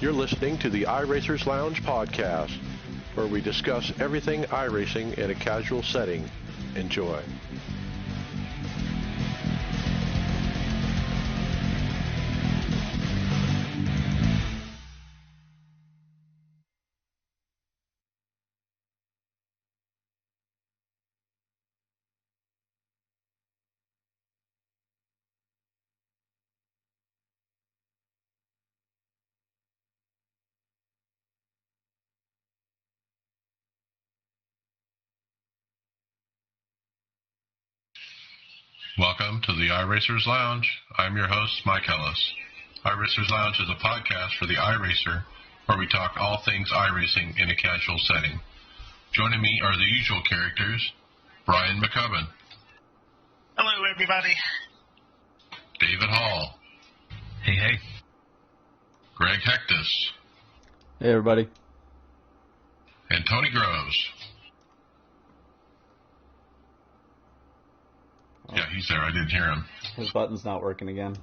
You're listening to the iRacers Lounge podcast, where we discuss everything iRacing in a casual setting. Enjoy. Welcome to the iRacers Lounge. I'm your host, Mike Ellis. iRacers Lounge is a podcast for the iRacer, where we talk all things iRacing in a casual setting. Joining me are the usual characters, Brian McCubbin. Hello, everybody. David Hall. Hey, hey. Greg Hectus. Hey, everybody. And Tony Groves. Yeah, he's there. I didn't hear him. His button's not working again.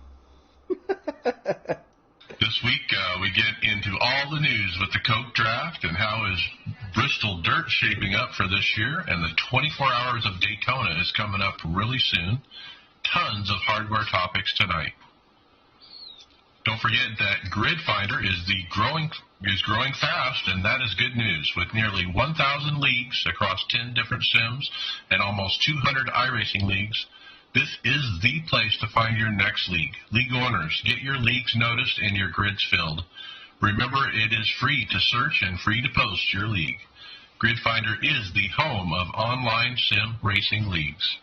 This week, we get into all the news with the Coke draft and how is Bristol Dirt shaping up for this year, and the 24 Hours of Daytona is coming up really soon. Tons of hardware topics tonight. Don't forget that Grid Finder is growing fast, and that is good news. With nearly 1,000 leagues across 10 different sims and almost 200 iRacing leagues, this is the place to find your next league. League owners, get your leagues noticed and your grids filled. Remember, it is free to search and free to post your league. Grid Finder is the home of online sim racing leagues.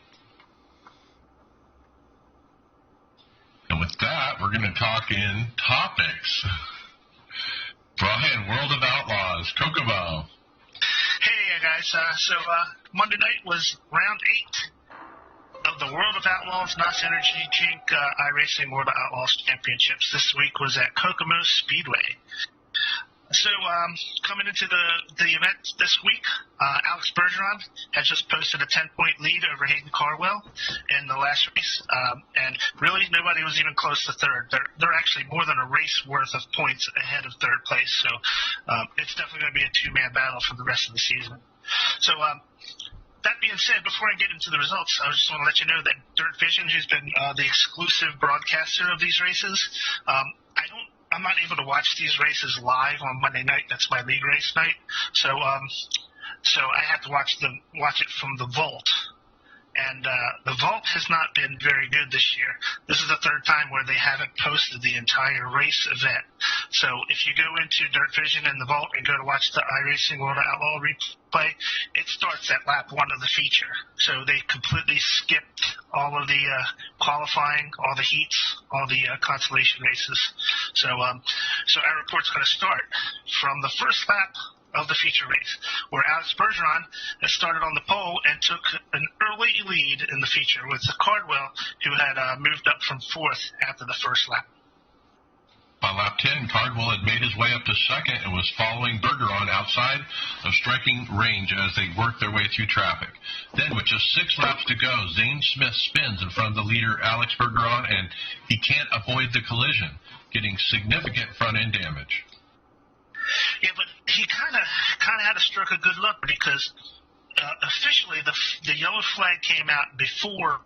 And with that, we're going to talk in topics. Brian, World of Outlaws, Kokomo. Hey, guys. Monday night was round 8 of the World of Outlaws NOS Energy Drink iRacing World of Outlaws Championships. This week was at Kokomo Speedway. So, coming into the event this week, Alex Bergeron has just posted a 10-point lead over Hayden Cardwell in the last race, and really nobody was even close to third. They're actually more than a race worth of points ahead of third place, so it's definitely going to be a two-man battle for the rest of the season. So, that being said, before I get into the results, I just want to let you know that Dirt Vision, who's been the exclusive broadcaster of these races, I'm not able to watch these races live on Monday night. That's my league race night. So I have to watch it from the vault. And the vault has not been very good this year. This is the third time where they haven't posted the entire race event. So if you go into Dirt Vision and the vault and go to watch the iRacing World of Outlaw replay, it starts at lap 1 of the feature. So they completely skipped all of the qualifying, all the heats, all the consolation races. So our report's going to start from the first lap of the feature race, where Alex Bergeron has started on the pole and took an early lead in the feature with Cardwell, who had moved up from 4th after the first lap. By lap 10, Cardwell had made his way up to second and was following Bergeron outside of striking range as they worked their way through traffic. Then, with just 6 laps to go, Zane Smith spins in front of the leader, Alex Bergeron, and he can't avoid the collision, getting significant front-end damage. Yeah, but he kind of had a stroke of good luck because officially the yellow flag came out before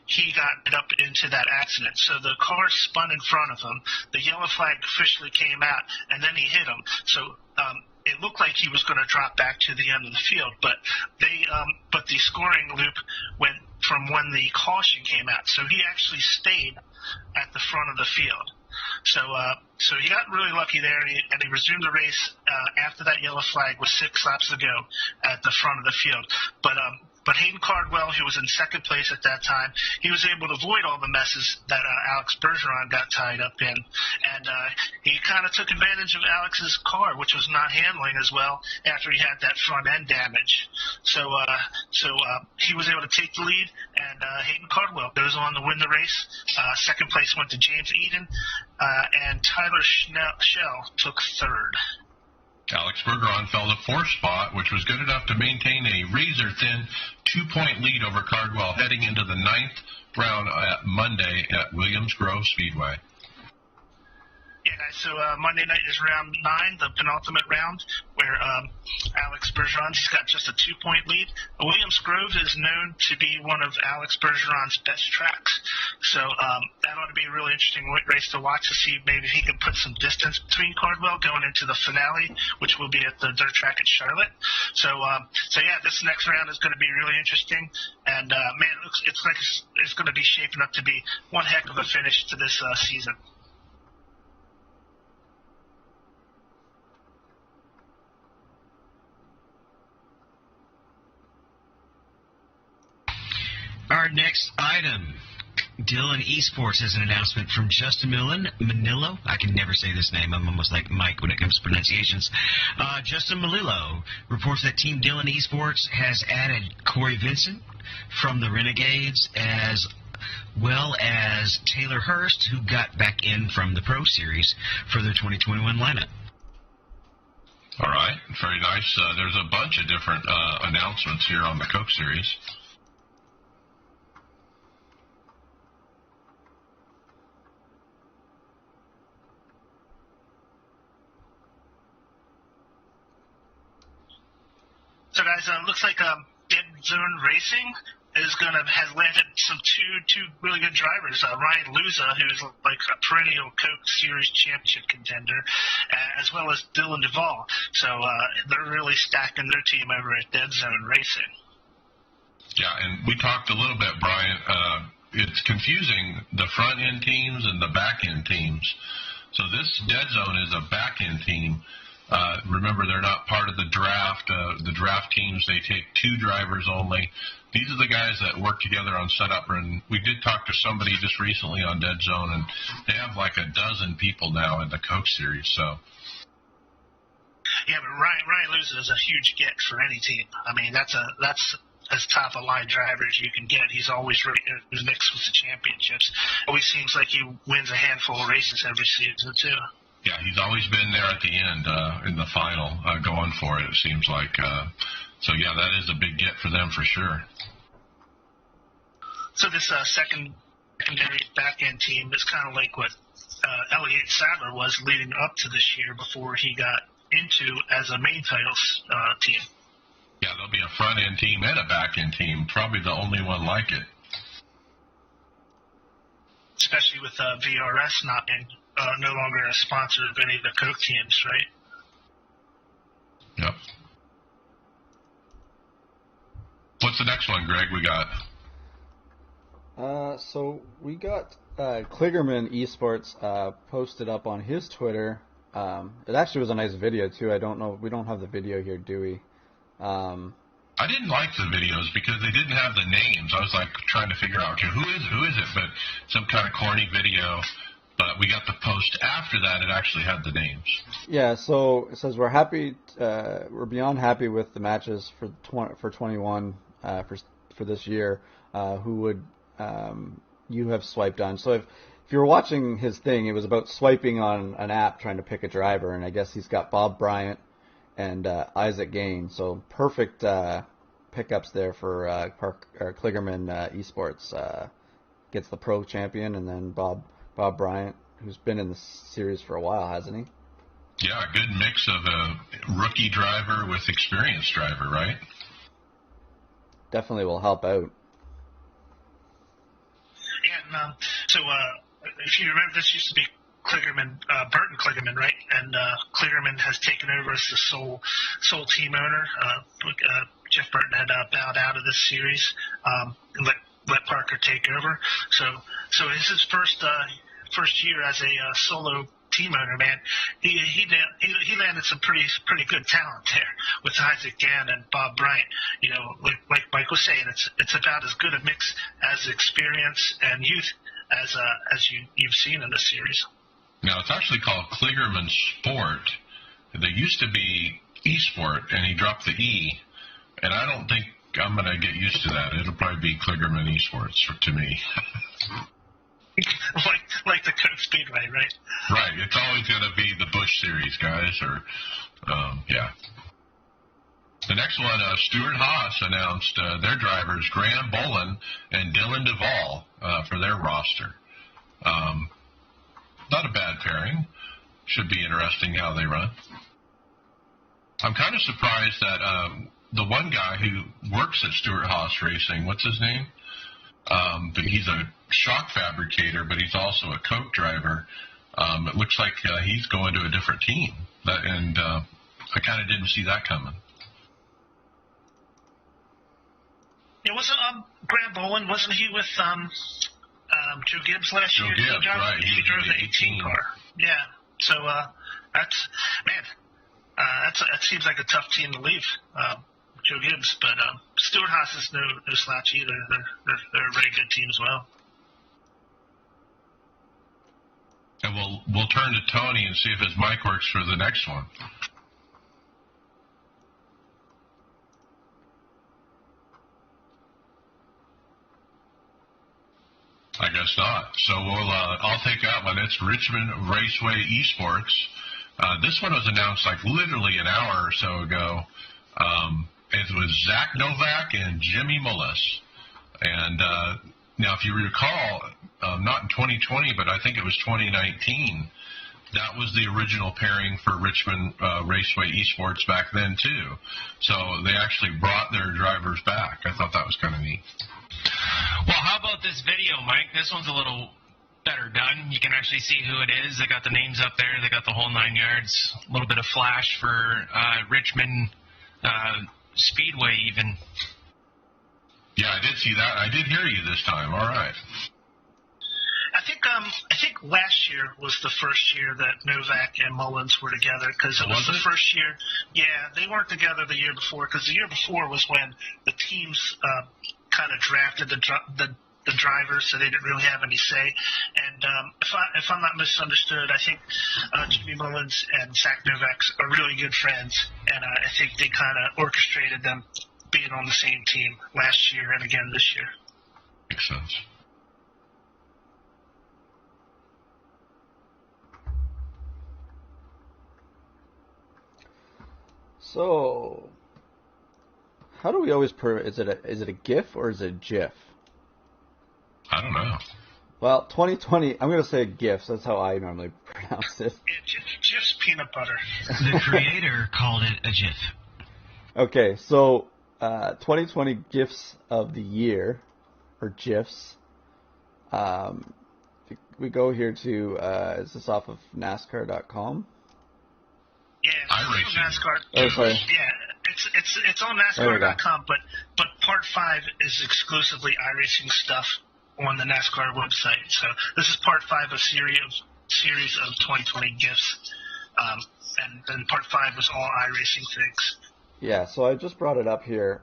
he got up into that accident. So the car spun in front of him. The yellow flag officially came out, and then he hit him. So it looked like he was going to drop back to the end of the field, but the scoring loop went from when the caution came out. So he actually stayed at the front of the field. So he got really lucky there, and he resumed the race after that yellow flag with 6 laps to go at the front of the field. But Hayden Cardwell, who was in second place at that time, he was able to avoid all the messes that Alex Bergeron got tied up in. And he kind of took advantage of Alex's car, which was not handling as well after he had that front-end damage. So he was able to take the lead, and Hayden Cardwell goes on to win the race. Second place went to James Eden, and Tyler Schell took third. Alex Bergeron fell to 4th spot, which was good enough to maintain a razor-thin 2-point lead over Cardwell heading into the 9th round at Monday at Williams Grove Speedway. Yeah, guys, so Monday night is round 9, the penultimate round, where Alex Bergeron's got just a 2-point lead. Williams Grove is known to be one of Alex Bergeron's best tracks. So that ought to be a really interesting race to watch to see maybe if he can put some distance between Cardwell going into the finale, which will be at the dirt track at Charlotte. So yeah, this next round is going to be really interesting. And, man, it's like it's going to be shaping up to be one heck of a finish to this season. Our next item, Dylan Esports has an announcement from Justin Manillo. I can never say this name. I'm almost like Mike when it comes to pronunciations. Justin Manillo reports that Team Dylan Esports has added Corey Vincent from the Renegades as well as Taylor Hurst, who got back in from the Pro Series for their 2021 lineup. All right, very nice. There's a bunch of different announcements here on the Coke Series. So, guys, looks like Dead Zone Racing has landed some two really good drivers. Ryan Luza, who's like a perennial Coke Series championship contender, as well as Dylan Duvall. So they're really stacking their team over at Dead Zone Racing. Yeah, and we talked a little bit, Brian. It's confusing the front end teams and the back end teams. So this Dead Zone is a back end team. Remember, they're not part of the draft. The draft teams, they take 2 drivers only. These are the guys that work together on setup. And we did talk to somebody just recently on Dead Zone, and they have like a dozen people now in the Coke Series. So. Yeah, but Ryan Luza is a huge get for any team. I mean, that's as top of line driver as you can get. He's always right in the mix with the championships. Always seems like he wins a handful of races every season too. Yeah, he's always been there at the end in the final, going for it seems like. So, yeah, that is a big get for them for sure. So this secondary back-end team is kind of like what Elliott Sadler was leading up to this year before he got into as a main titles team. Yeah, there'll be a front-end team and a back-end team, probably the only one like it. Especially with VRS not being no longer a sponsor of any of the Coke teams, right? Yep. What's the next one, Greg, we got? So we got Kligerman Esports posted up on his Twitter. It actually was a nice video, too. I don't know. We don't have the video here, do we? I didn't like the videos because they didn't have the names. I was like trying to figure out, okay, who is it? But some kind of corny video. But we got the post after that. It actually had the names. Yeah. So it says we're happy. We're beyond happy with the matches for 21 for this year. Who would you have swiped on? So if you're watching his thing, it was about swiping on an app trying to pick a driver, and I guess he's got Bob Bryant and Isaac Gain. So perfect pickups there for Kligerman Esports. Gets the pro champion, and then Bob Bryant, who's been in the series for a while, hasn't he? Yeah, a good mix of a rookie driver with experienced driver, right? Definitely will help out. Yeah, and so if you remember, this used to be Kligerman, Burton Kligerman, right? And Kligerman has taken over as the sole team owner. Jeff Burton had bowed out of this series and let Parker take over. So this is his first year as a solo team owner, man. He landed some pretty good talent there with Isaac Gann and Bob Bryant. You know, like Mike was saying, it's about as good a mix as experience and youth as you've seen in this series. Now, it's actually called Kligerman Sport. They used to be eSport, and he dropped the E, and I don't think I'm going to get used to that. It'll probably be Kligerman Esports to me. like the Coke Speedway, right? Right. It's always going to be the Busch Series, guys, or, yeah. The next one, Stuart Haas announced their drivers, Graham Bolin and Dylan Duvall, for their roster. Not a bad pairing. should be interesting how they run. I'm kind of surprised that the one guy who works at Stewart-Haas Racing, what's his name? But he's a shock fabricator, but he's also a Coke driver. It looks like he's going to a different team, and I kind of didn't see that coming. It wasn't Graham Bowen, wasn't he with Joe Gibbs last year? Joe Gibbs, right. He drove the 18 car. Yeah. So that seems like a tough team to leave, Joe Gibbs. But Stewart-Haas is no slouch either. They're a very good team as well. And we'll turn to Tony and see if his mic works for the next one. I guess not. So I'll take that one. It's Richmond Raceway Esports. This one was announced like literally an hour or so ago. It was Zach Novak and Jimmy Mullis. And now, if you recall, not in 2020, but I think it was 2019, that was the original pairing for Richmond Raceway Esports back then, too. So they actually brought their drivers back. I thought that was kind of neat. Well, how about this video, Mike? This one's a little better done. You can actually see who it is. They got the names up there. They got the whole 9 yards. A little bit of flash for Richmond Speedway even. Yeah, I did see that. I did hear you this time. All right. I think last year was the first year that Novak and Mullins were together, because it was the first year. Yeah, they weren't together the year before, because the year before was when the teams kind of drafted the drivers, so they didn't really have any say. And if I'm not misunderstood, I think Jimmy Mullins and Zach Novak are really good friends, and I think they kind of orchestrated them being on the same team last year and again this year. Makes sense. So, how do we always is it a GIF or is it a GIF? I don't know. Well, 2020, I'm going to say GIFs. That's how I normally pronounce it. Yeah, just peanut butter. The creator called it a GIF. Okay, so 2020 GIFs of the year, or GIFs. We go here to, is this off of NASCAR.com? Yeah, it's on NASCAR. Oh, sorry. Yeah, it's on NASCAR.com, but Part 5 is exclusively iRacing stuff on the NASCAR website. So this is Part 5 of series of 2020 GIFs, and then Part 5 was all iRacing things. Yeah, so I just brought it up here,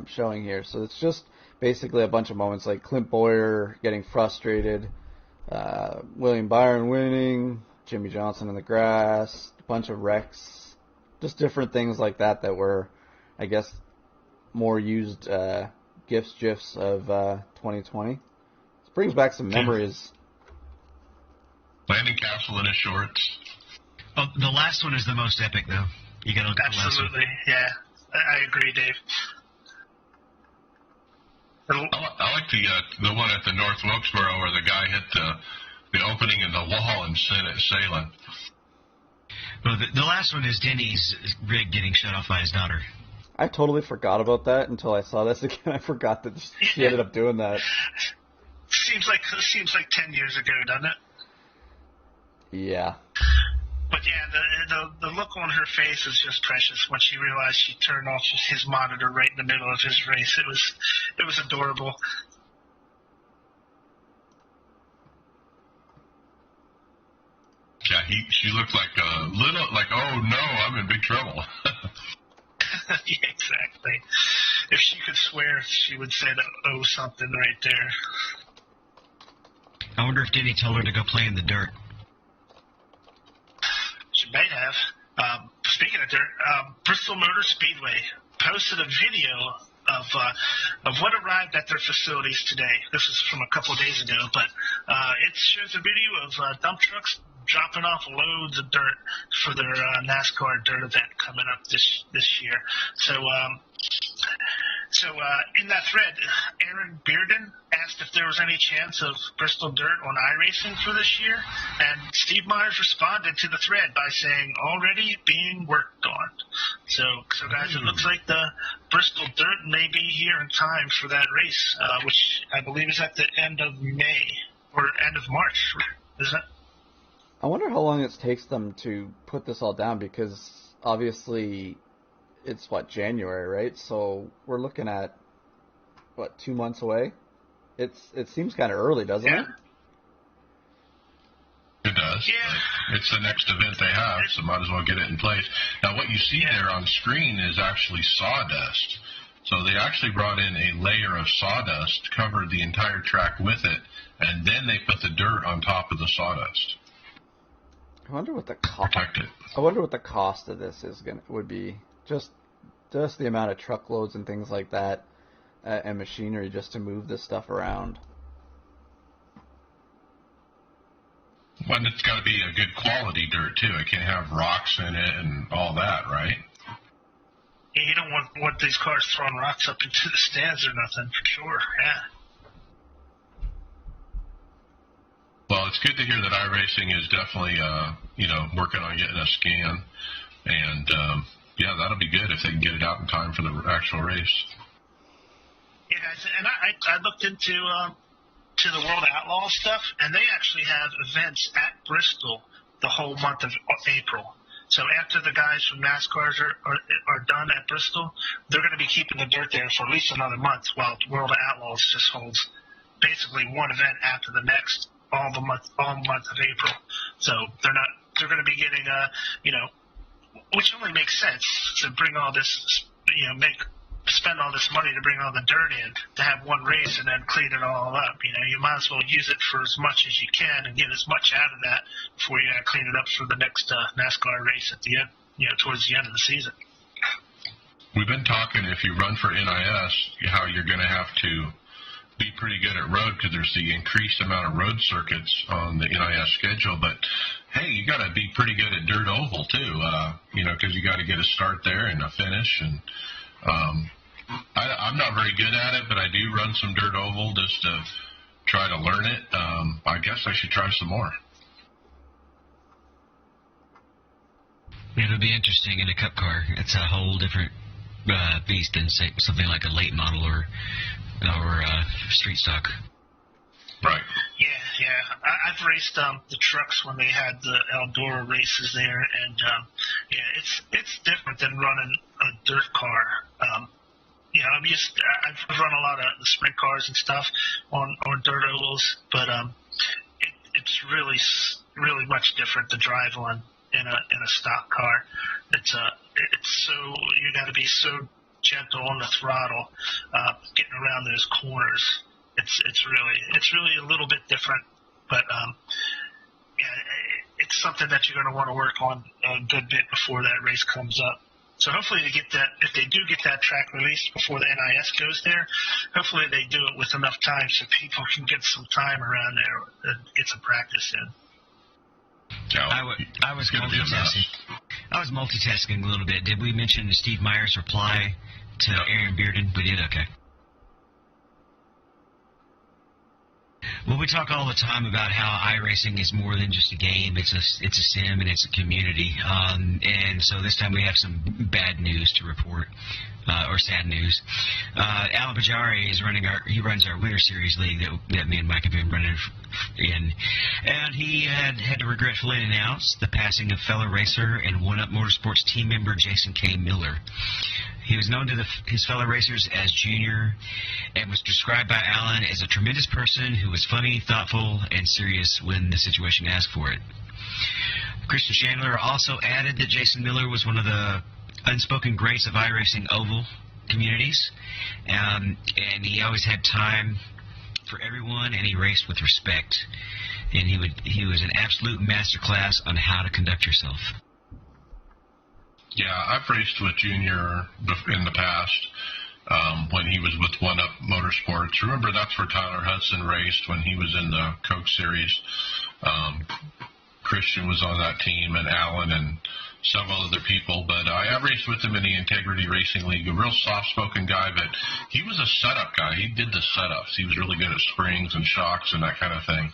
showing here. So it's just basically a bunch of moments like Clint Boyer getting frustrated, William Byron winning, Jimmy Johnson in the grass, a bunch of wrecks, just different things like that were, I guess, more used GIFs of 2020. This brings back some memories. Landon Castle in his shorts. Oh, the last one is the most epic, though. You got to look at the last one. Absolutely, yeah. I agree, Dave. I like the one at the North Wilkesboro where the guy hit the opening in the wall and sent it sailing. Well, the last one is Denny's rig getting shut off by his daughter. I totally forgot about that until I saw this again. I forgot that she ended up doing that. Seems like 10 years ago, doesn't it? Yeah. But yeah, the look on her face is just precious when she realized she turned off his monitor right in the middle of his race. It was adorable. Yeah, she looked like a little, like, oh no, I'm in big trouble. Yeah, exactly. If she could swear, she would say oh something right there. I wonder if Denny told her to go play in the dirt. She may have. Speaking of dirt, Bristol Motor Speedway posted a video of what arrived at their facilities today. This is from a couple of days ago, but it shows a video of dump trucks dropping off loads of dirt for their NASCAR dirt event coming up this year. So So in that thread, Aaron Bearden asked if there was any chance of Bristol Dirt on iRacing for this year, and Steve Myers responded to the thread by saying, already being worked on. So guys, it looks like the Bristol Dirt may be here in time for that race, which I believe is at the end of May, or end of March, is it? I wonder how long it takes them to put this all down, because obviously it's January, right? So we're looking at 2 months away. It seems kind of early, doesn't it? It does. Yeah. It's the next event they have, so might as well get it in place. Now, what you see there on screen is actually sawdust. So they actually brought in a layer of sawdust, covered the entire track with it, and then they put the dirt on top of the sawdust. I wonder what the Protect it. I wonder what the cost of this would be. Just the amount of truckloads and things like that, and machinery just to move this stuff around. Well, it's got to be a good quality dirt too. It can't have rocks in it and all that, right? Yeah, you don't want these cars throwing rocks up into the stands or nothing, for sure. Yeah. Well, it's good to hear that iRacing is definitely, working on getting a scan, and that'll be good if they can get it out in time for the actual race. Yeah, and I looked into to the World Outlaw stuff, and they actually have events at Bristol the whole month of April. So after the guys from NASCAR are done at Bristol, they're going to be keeping the dirt there for at least another month, while World Outlaws just holds basically one event after the next all month of April. So they're going to be getting which only makes sense to bring all this, spend all this money to bring all the dirt in to have one race and then clean it all up. You might as well use it for as much as you can and get as much out of that before you clean it up for the next NASCAR race at the end, towards the end of the season. We've been talking, if you run for NIS, how you're going to have to be pretty good at road because there's the increased amount of road circuits on the NIS schedule. But hey, you got to be pretty good at dirt oval too, because you got to get a start there and a finish. And I'm not very good at it, but I do run some dirt oval just to try to learn it. I guess I should try some more. It'll be interesting in a cup car. It's a whole different beast than say something like a late model or street stock. Right. Yeah. I've raced the trucks when they had the Eldora races there, and it's different than running a dirt car. I've run a lot of the sprint cars and stuff on dirt ovals, but it's really much different to drive on in a stock car. It's so you got to be so gentle on the throttle, getting around those corners. It's really a little bit different, but it's something that you're going to want to work on a good bit before that race comes up. So hopefully they get that. If they do get that track released before the NIS goes there, hopefully they do it with enough time so people can get some time around there and get some practice in. I was multitasking. I was multitasking a little bit. Did we mention Steve Myers' reply to Aaron Bearden? We did? Okay. Well, we talk all the time about how iRacing is more than just a game. It's a sim and it's a community. And so this time we have some bad news to report, or sad news. Alan Bajari runs our Winter Series League that me and Mike have been running in. And he had to regretfully announce the passing of fellow racer and One Up Motorsports team member Jason K. Miller. He was known to his fellow racers as Junior and was described by Alan as a tremendous person who was funny, thoughtful, and serious when the situation asked for it. Christian Chandler also added that Jason Miller was one of the unspoken greats of iRacing oval communities, and he always had time for everyone, and he raced with respect. And he was an absolute masterclass on how to conduct yourself. Yeah, I've raced with Junior in the past when he was with One Up Motorsports. Remember, that's where Tyler Hudson raced when he was in the Coke Series. Christian was on that team, and Alan and several other people, but I raced with him in the Integrity Racing League, a real soft-spoken guy, but he was a setup guy. He did the setups. He was really good at springs and shocks and that kind of thing.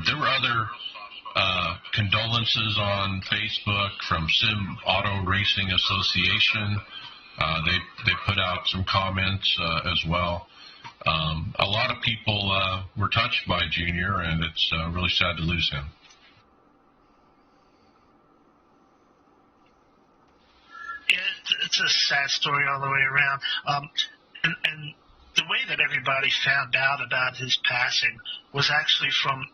There were other condolences on Facebook from Sim Auto Racing Association. They put out some comments as well. A lot of people were touched by Junior, and it's really sad to lose him. Yeah, it's a sad story all the way around. And the way that everybody found out about his passing was actually from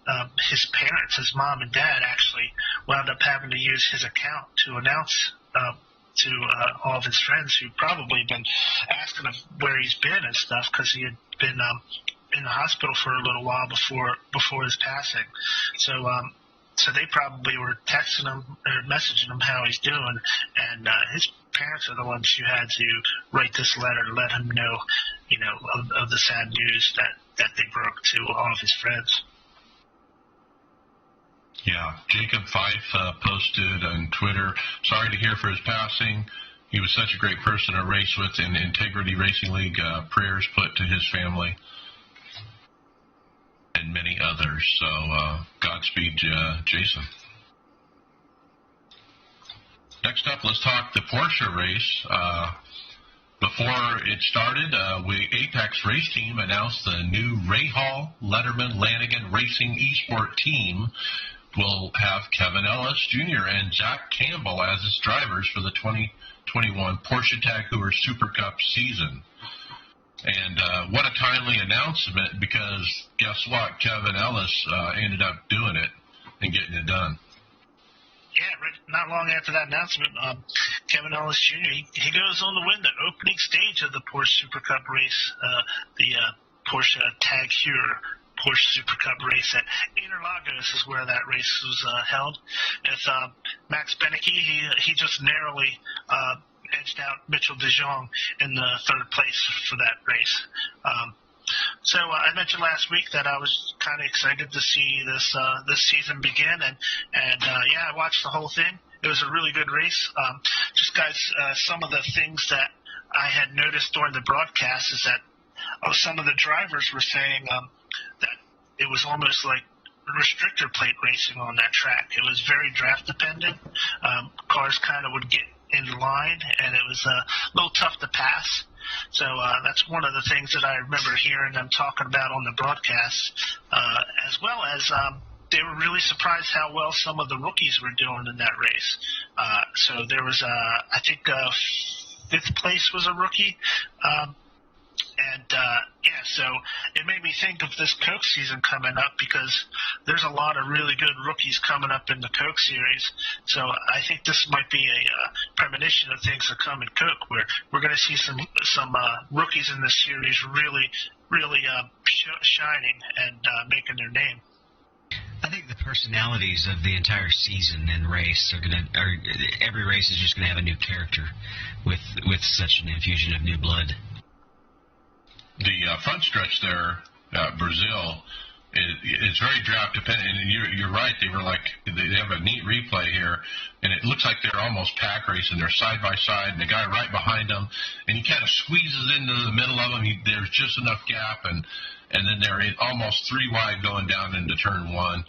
his parents. His mom and dad actually wound up having to use his account to announce to all of his friends who'd probably been asking him where he's been and stuff, because he had been in the hospital for a little while before his passing. So they probably were texting him or messaging him how he's doing, and his parents are the ones who had to write this letter to let him know, of the sad news that they broke to all of his friends. Yeah, Jacob Fife posted on Twitter, sorry to hear for his passing. He was such a great person to race with in Integrity Racing League. Prayers put to his family and many others. So Godspeed, Jason. Next up, let's talk the Porsche race. Before it started, Apex Race Team announced the new Rahal Letterman Lanigan Racing Esport team will have Kevin Ellis Jr. and Zach Campbell as its drivers for the 2021 Porsche Tag Heuer Super Cup season. And what a timely announcement, because guess what? Kevin Ellis ended up doing it and getting it done. Yeah, not long after that announcement, Kevin Ellis Jr., he goes on to win the opening stage of the Porsche Super Cup race, the Porsche Tag Heuer Porsche Super Cup race at Interlagos is where that race was held. With Max Benecke, he just narrowly edged out Mitchell de Jong in the third place for that race. So I mentioned last week that I was kind of excited to see this season begin, and yeah, I watched the whole thing. It was a really good race. Just guys, some of the things that I had noticed during the broadcast is that some of the drivers were saying that it was almost like restrictor plate racing on that track. It was very draft dependent. Cars kind of would get in line, and it was a little tough to pass. So that's one of the things that I remember hearing them talking about on the broadcast, as well as they were really surprised how well some of the rookies were doing in that race. So there was, I think, fifth place was a rookie. Yeah, so it made me think of this Coke season coming up, because there's a lot of really good rookies coming up in the Coke series. So I think this might be a premonition of things to come in Coke, where we're going to see some rookies in this series really shining and making their name. I think the personalities of the entire season and race every race is just gonna have a new character with such an infusion of new blood. The front stretch there, Brazil, is very draft dependent, and you're right. They have a neat replay here, and it looks like they're almost pack racing. They're side by side, and the guy right behind them, and he kind of squeezes into the middle of them. There's just enough gap, and then they're almost three wide going down into turn one.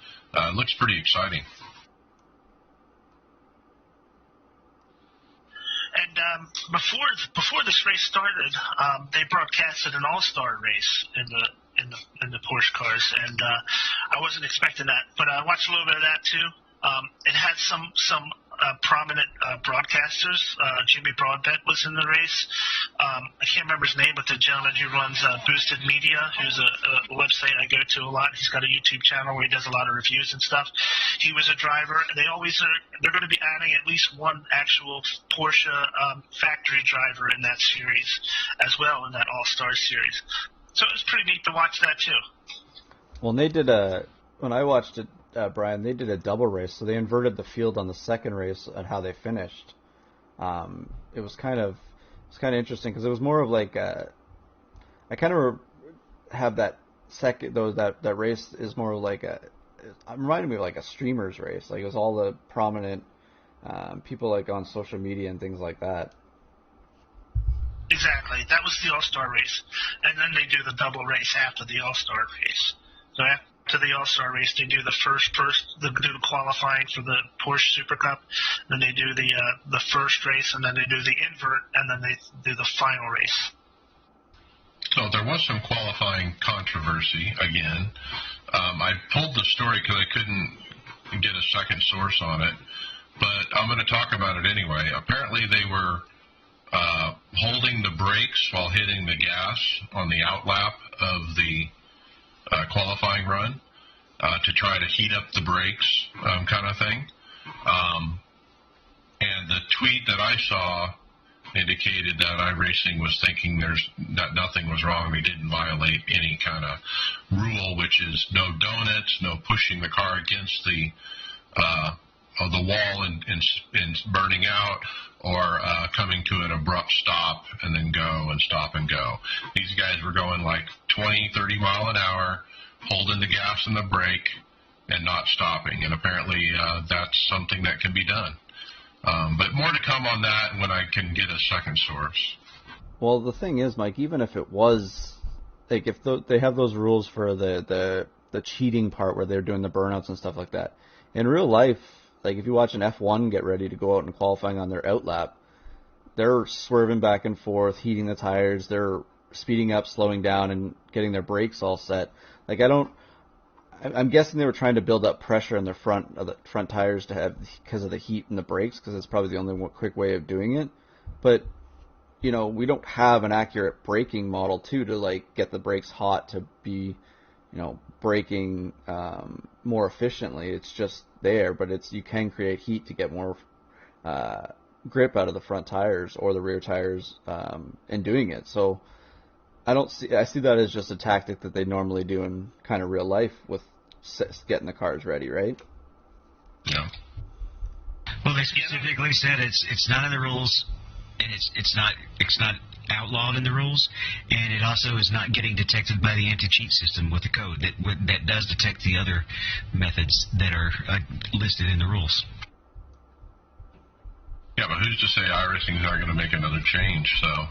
Looks pretty exciting. And before this race started, they broadcasted an all-star race in the Porsche cars, and I wasn't expecting that, but I watched a little bit of that too. It had some prominent broadcasters. Jimmy Broadbent was in the race. I can't remember his name, but the gentleman who runs Boosted Media, who's a website I go to a lot. He's got a YouTube channel where he does a lot of reviews and stuff. He was a driver. They're going to be adding at least one actual Porsche factory driver in that series as well, in that All-Star series. So it was pretty neat to watch that too. Well, they did when I watched it, Brian, they did a double race, so they inverted the field on the second race and how they finished. It was kind of interesting, because it was more of like I kind of have that second, though, that race is more like it reminded me of like a streamers race. Like, it was all the prominent people like on social media and things like that. Exactly. That was the All-Star race. And then they do the double race after the All-Star race. So after the All-Star race, they do they do the qualifying for the Porsche Super Cup, then they do the first race, and then they do the invert, and then they do the final race. So there was some qualifying controversy again. I pulled the story because I couldn't get a second source on it, but I'm going to talk about it anyway. Apparently they were holding the brakes while hitting the gas on the outlap of the qualifying run to try to heat up the brakes kind of thing. And the tweet that I saw indicated that iRacing was thinking that nothing was wrong. They didn't violate any kind of rule, which is no donuts, no pushing the car against the wall and burning out, or coming to an abrupt stop and then go and stop and go. These guys were going like 20, 30 mile an hour, holding the gas and the brake and not stopping. And apparently that's something that can be done. But more to come on that when I can get a second source. Well, the thing is, Mike, even if it was, like, if they have those rules for the cheating part where they're doing the burnouts and stuff like that, in real life, like if you watch an F1 get ready to go out and qualifying on their outlap, they're swerving back and forth, heating the tires, they're speeding up, slowing down, and getting their brakes all set. Like, I'm guessing they were trying to build up pressure on the front tires to have, because of the heat in the brakes, because it's probably the only quick way of doing it. But, you know, we don't have an accurate braking model to like get the brakes hot to be, you know, braking more efficiently. It's just there, but you can create heat to get more grip out of the front tires or the rear tires in doing it. So I see that as just a tactic that they normally do in kind of real life with getting the cars ready, right? Yeah. Well, they specifically said it's not in the rules, and it's not outlawed in the rules, and it also is not getting detected by the anti-cheat system with the code that does detect the other methods that are listed in the rules. Yeah, but who's to say iRacing is not going to make another change? So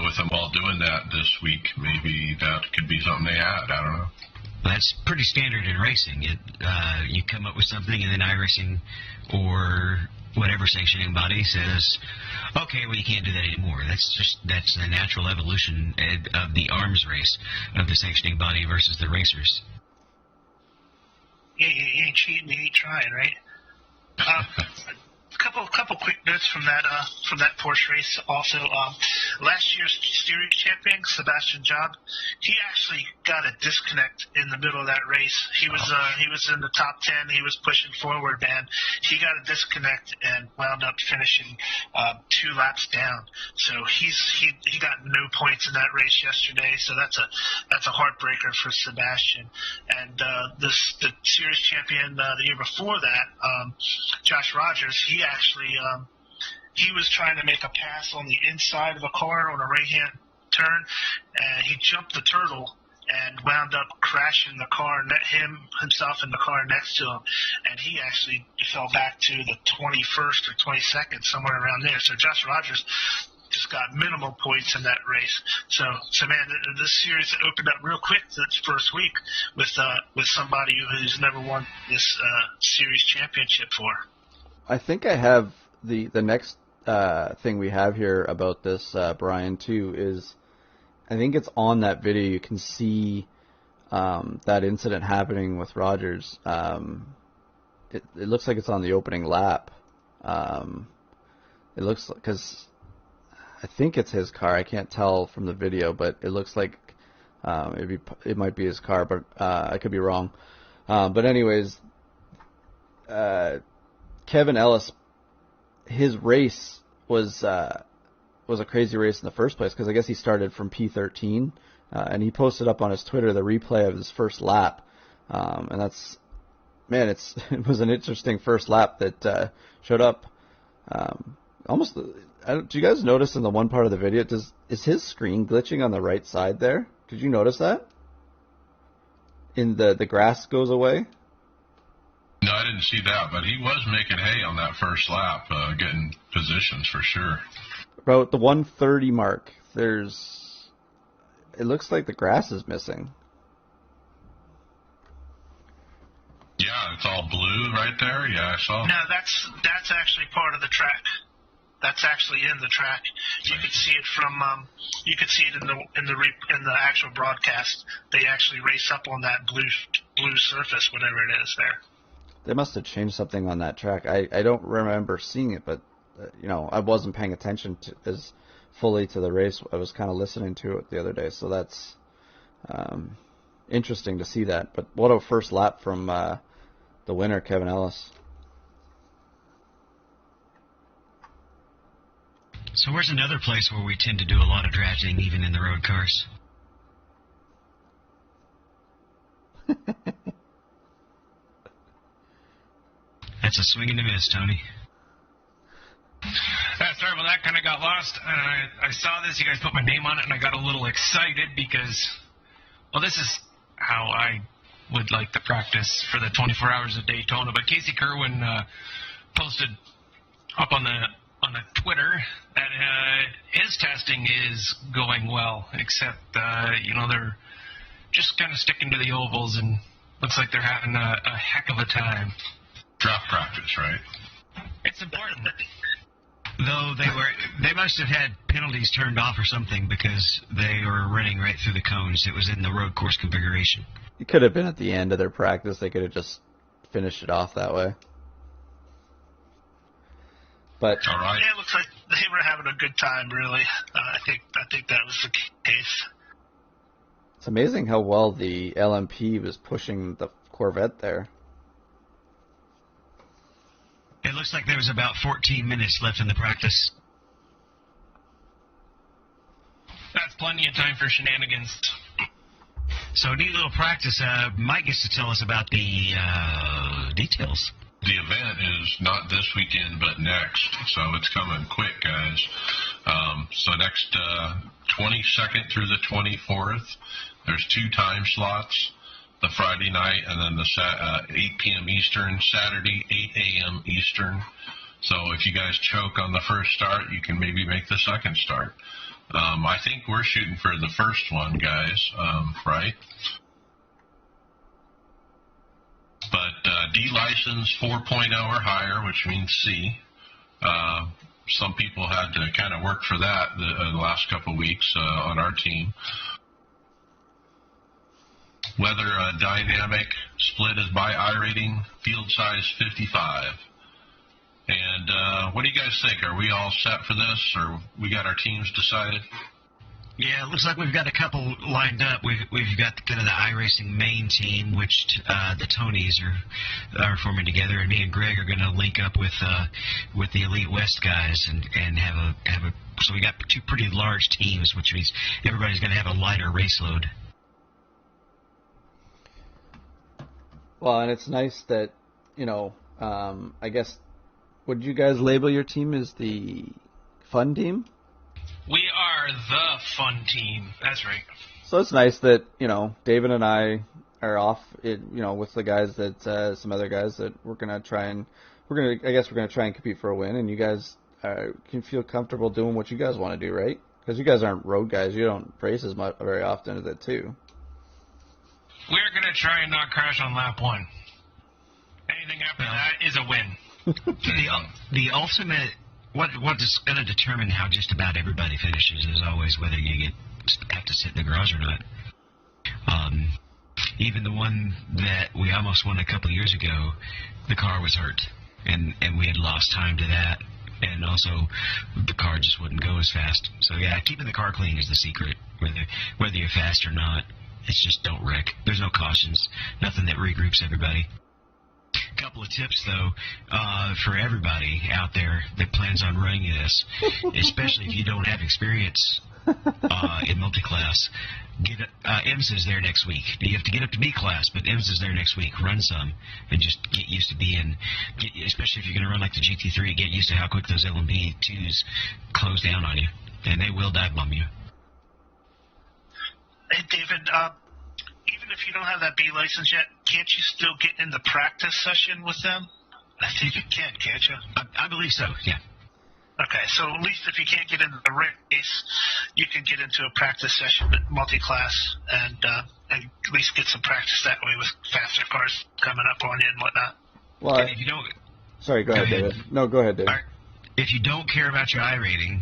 with them all doing that this week, maybe that could be something they add. I don't know. That's pretty standard in racing. You come up with something, and then iRacing or whatever sanctioning body says, okay, well, you can't do that anymore. That's a natural evolution of the arms race of the sanctioning body versus the racers. Yeah, you ain't cheating, you ain't trying, right? Couple quick notes from that Porsche race. Also, last year's series champion Sebastian Job, he actually got a disconnect in the middle of that race. He was in the top 10. He was pushing forward, and he got a disconnect and wound up finishing 2 laps down. So he got no points in that race yesterday. So that's a heartbreaker for Sebastian. And the series champion the year before that, Josh Rogers, he actually he was trying to make a pass on the inside of a car on a right-hand turn, and he jumped the turtle and wound up crashing the car, himself in the car next to him, and he actually fell back to the 21st or 22nd, somewhere around there. So Josh Rogers just got minimal points in that race. So man, this series opened up real quick this first week with somebody who's never won this series championship for. I think I have the next thing we have here about this, Brian, too, is I think it's on that video. You can see that incident happening with Rogers. It looks like it's on the opening lap. It looks like, because I think it's his car. I can't tell from the video, but it looks like it might be his car, but I could be wrong. But anyways, Kevin Ellis, his race was a crazy race in the first place, because I guess he started from P13, and he posted up on his Twitter the replay of his first lap, and that's, man, it was an interesting first lap that showed up almost. Do you guys notice in the one part of the video, is his screen glitching on the right side there? Did you notice that? In the grass goes away. No, I didn't see that, but he was making hay on that first lap, getting positions for sure. About the 130 mark, it looks like the grass is missing. Yeah, it's all blue right there. Yeah, I saw. No, that's actually part of the track. That's actually in the track. You could see it from you could see it in the actual broadcast. They actually race up on that blue surface, whatever it is there. They must have changed something on that track. I don't remember seeing it, but I wasn't paying attention as fully to the race. I was kind of listening to it the other day, so that's interesting to see that. But what a first lap from the winner, Kevin Ellis. So where's another place where we tend to do a lot of drafting, even in the road cars? That's a swing and a miss, Tony. Sorry, well, that kind of got lost. I saw this. You guys put my name on it, and I got a little excited because, well, this is how I would like to practice for the 24 hours of Daytona. But Casey Kerwin posted up on the Twitter that his testing is going well, except they're just kind of sticking to the ovals, and looks like they're having a heck of a time. Draft practice, right? It's important. Though they must have had penalties turned off or something because they were running right through the cones. It was in the road course configuration. It could have been at the end of their practice. They could have just finished it off that way. But all right. Yeah, it looks like they were having a good time, really. I think that was the case. It's amazing how well the LMP was pushing the Corvette there. It looks like there was about 14 minutes left in the practice. That's plenty of time for shenanigans. So neat little practice. Mike gets to tell us about the details. The event is not this weekend, but next, so it's coming quick, guys. So next 22nd through the 24th, there's 2 time slots, the Friday night and then the 8 p.m. Eastern, Saturday, 8 a.m. Eastern. So if you guys choke on the first start, you can maybe make the second start. I think we're shooting for the first one, guys, right? But D license 4.0 or higher, which means C. Some people had to kind of work for that the last couple of weeks on our team. Weather dynamic split is by iRating, field size 55. And what do you guys think? Are we all set for this, or we got our teams decided? Yeah, it looks like we've got a couple lined up. We've got kind of the iRacing main team, which the Tonys are forming together, and me and Greg are going to link up with the Elite West guys and have a. So we got 2 pretty large teams, which means everybody's going to have a lighter race load. Well, and it's nice that I guess, would you guys label your team as the fun team? We are the fun team. That's right. So it's nice that, David and I are off, with the guys that, some other guys that we're going to try and compete for a win, and you guys can feel comfortable doing what you guys want to do, right? Because you guys aren't road guys. You don't race as much very often as that too. We're going to try and not crash on lap 1. Anything after that is a win. The ultimate, what is going to determine how just about everybody finishes is always whether you have to sit in the garage or not. Even the one that we almost won a couple of years ago, the car was hurt, and we had lost time to that, and also the car just wouldn't go as fast. So yeah, keeping the car clean is the secret, whether you're fast or not. It's just don't wreck. There's no cautions, nothing that regroups everybody. Couple of tips, though, for everybody out there that plans on running this, especially if you don't have experience in multi-class. IMSA is there next week. You have to get up to B class, but IMSA is there next week. Run some and just get used to especially if you're going to run like the GT3, get used to how quick those LMP2s close down on you, and they will dive bomb you. Hey, David, even if if you don't have that B license yet, can't you still get in the practice session with them? I think you can, can't you? I believe so, yeah. Okay, so at least if you can't get into the race, you can get into a practice session at multi-class and at least get some practice that way with faster cars coming up on you and whatnot. Well, And if you don't, sorry, go ahead, David. No, go ahead, David. all right, if you don't care about your I rating,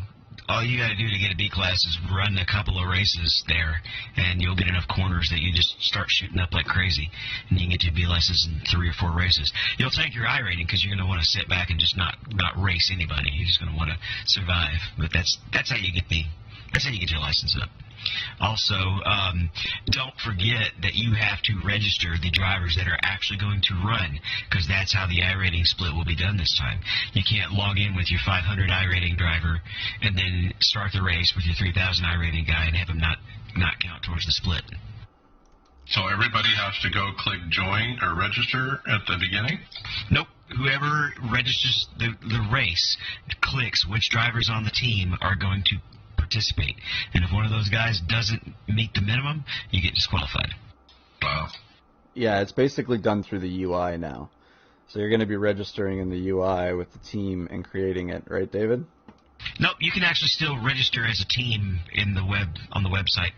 all you got to do to get a B class is run a couple of races there, and you'll get enough corners that you just start shooting up like crazy, and you can get your B license in 3 or 4 races. You'll take your I rating because you're going to want to sit back and just not race anybody. You're just going to want to survive. But that's how you get your license up. Also, don't forget that you have to register the drivers that are actually going to run, because that's how the I-rating split will be done this time. You can't log in with your 500 I-rating driver and then start the race with your 3,000 I-rating guy and have him not count towards the split. So everybody has to go click join or register at the beginning? Nope. Whoever registers the race clicks which drivers on the team are going to participate, and if one of those guys doesn't meet the minimum, you get disqualified. Wow. Yeah, it's basically done through the UI now. So you're going to be registering in the UI with the team and creating it, right, David? Nope, you can actually still register as a team in the on the website,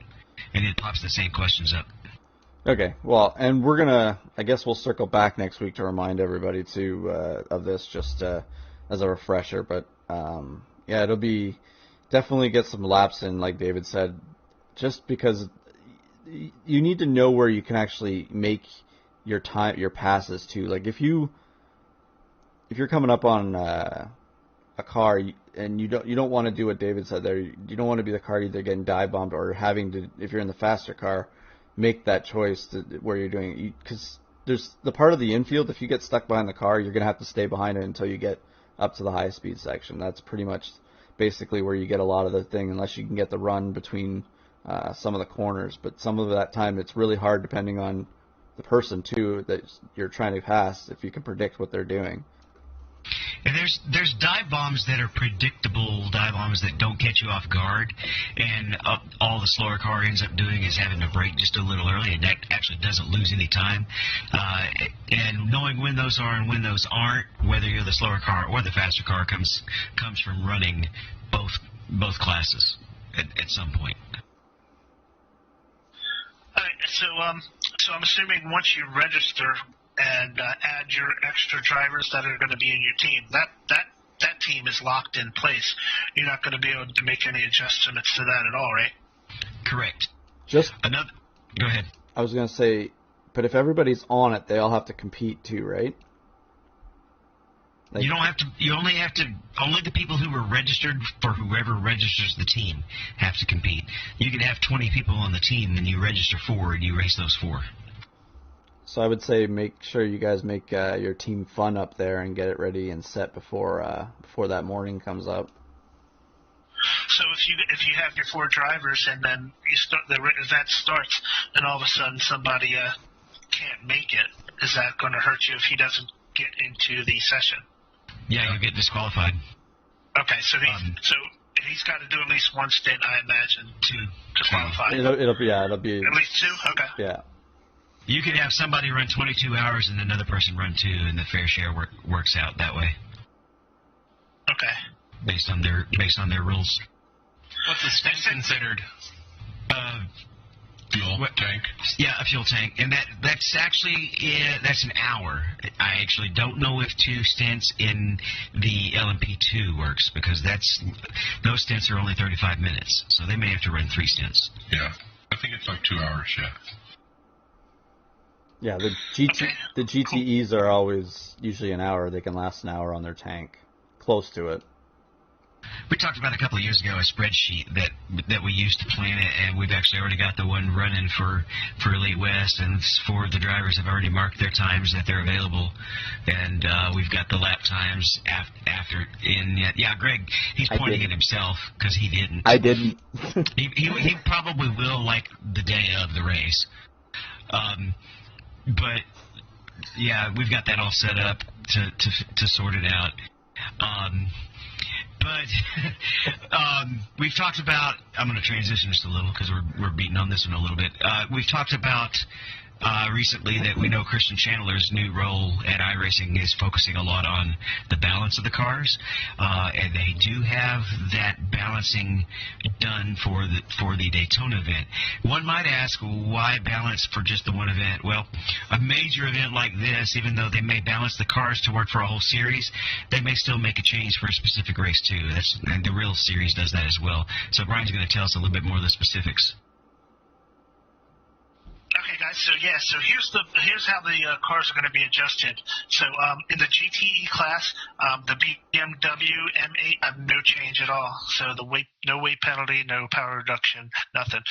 and it pops the same questions up. Okay, well, and we're going to, I guess we'll circle back next week to remind everybody of this, just as a refresher, but yeah, it'll be definitely get some laps in, like David said, just because you need to know where you can actually make your passes too. Like if you're coming up on a car and you don't want to do what David said there, you don't want to be the car either getting dive bombed or having to, if you're in the faster car, make that choice where you're doing, because there's the part of the infield, if you get stuck behind the car, you're going to have to stay behind it until you get up to the high speed section. That's pretty much basically where you get a lot of the thing, unless you can get the run between some of the corners. But some of that time, it's really hard depending on the person too that you're trying to pass, if you can predict what they're doing. And there's dive bombs that are predictable dive bombs that don't catch you off guard, and all the slower car ends up doing is having to brake just a little early, and that actually doesn't lose any time. And knowing when those are and when those aren't, whether you're the slower car or the faster car, comes from running both classes at some point. All right, so I'm assuming once you register and add your extra drivers that are going to be in your team, that team is locked in place. You're not going to be able to make any adjustments to that at all, right? Correct. Go ahead. I was going to say, but if everybody's on it, they all have to compete too, right? Like, you don't have to. You only have to. Only the people who were registered for whoever registers the team have to compete. You can have 20 people on the team, and you register 4, and you race those 4. So I would say make sure you guys make your team fun up there and get it ready and set before that morning comes up. So if you have your 4 drivers and then the event starts and all of a sudden somebody can't make it, is that going to hurt you if he doesn't get into the session? Yeah, you'll get disqualified. Okay, so he's got to do at least one stint, I imagine, to qualify. It'll be at least 2. Okay. Yeah. You could have somebody run 22 hours and another person run 2, and the fair share works out that way. Okay. Based on their rules. What's a stint considered? Fuel tank. Yeah, a fuel tank, and that's actually that's an hour. I actually don't know if 2 stints in the LMP2 works, because those stints are only 35 minutes, so they may have to run 3 stints. Yeah, I think it's like 2 hours. Yeah. Yeah, the GTEs are always usually an hour. They can last an hour on their tank, close to it. We talked about a couple of years ago a spreadsheet that we used to plan it, and we've actually already got the one running for Elite West, and 4 of the drivers have already marked their times that they're available, and we've got the lap times after in yet. Yeah, Greg, he's pointing at himself because he didn't. I didn't. he probably will, like the day of the race. But yeah, we've got that all set up to sort it out. But we've talked about. I'm going to transition just a little because we're beating on this one a little bit. We've talked about recently that we know Christian Chandler's new role at iRacing is focusing a lot on the balance of the cars, and they do have that balancing done for the Daytona event. One might ask, why balance for just the one event? Well, a major event like this, even though they may balance the cars to work for a whole series, they may still make a change for a specific race too. And the real series does that as well. So Brian's going to tell us a little bit more of the specifics. Okay, guys. So here's how the cars are going to be adjusted. So in the GTE class, the BMW M8 no change at all. So no weight penalty, no power reduction, nothing.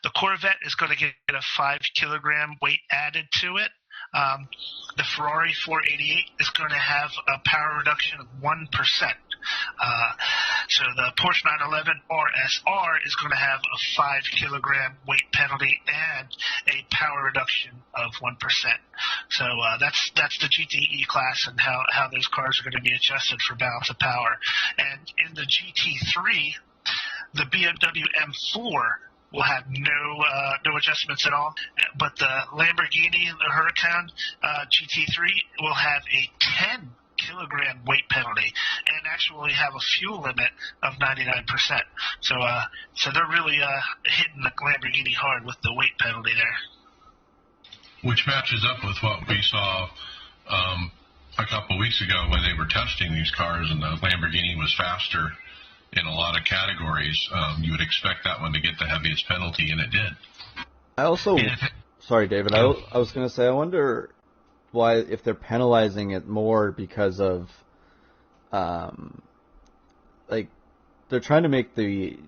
The Corvette is going to get a 5 kilogram weight added to it. The Ferrari 488 is going to have a power reduction of 1%. So the Porsche 911 RSR is going to have a 5 kilogram weight penalty and a power reduction of 1%. So that's the GTE class and how those cars are going to be adjusted for balance of power. And in the GT3, the BMW M4 will have no adjustments at all, but the Lamborghini and the Huracan GT3 will have a 10 kilogram weight penalty and actually have a fuel limit of 99%. So they're really hitting the Lamborghini hard with the weight penalty there. Which matches up with what we saw a couple of weeks ago when they were testing these cars and the Lamborghini was faster in a lot of categories. You would expect that one to get the heaviest penalty, and it did. I also, sorry, David, I was going to say, I wonder why, if they're penalizing it more because of, like, they're trying to make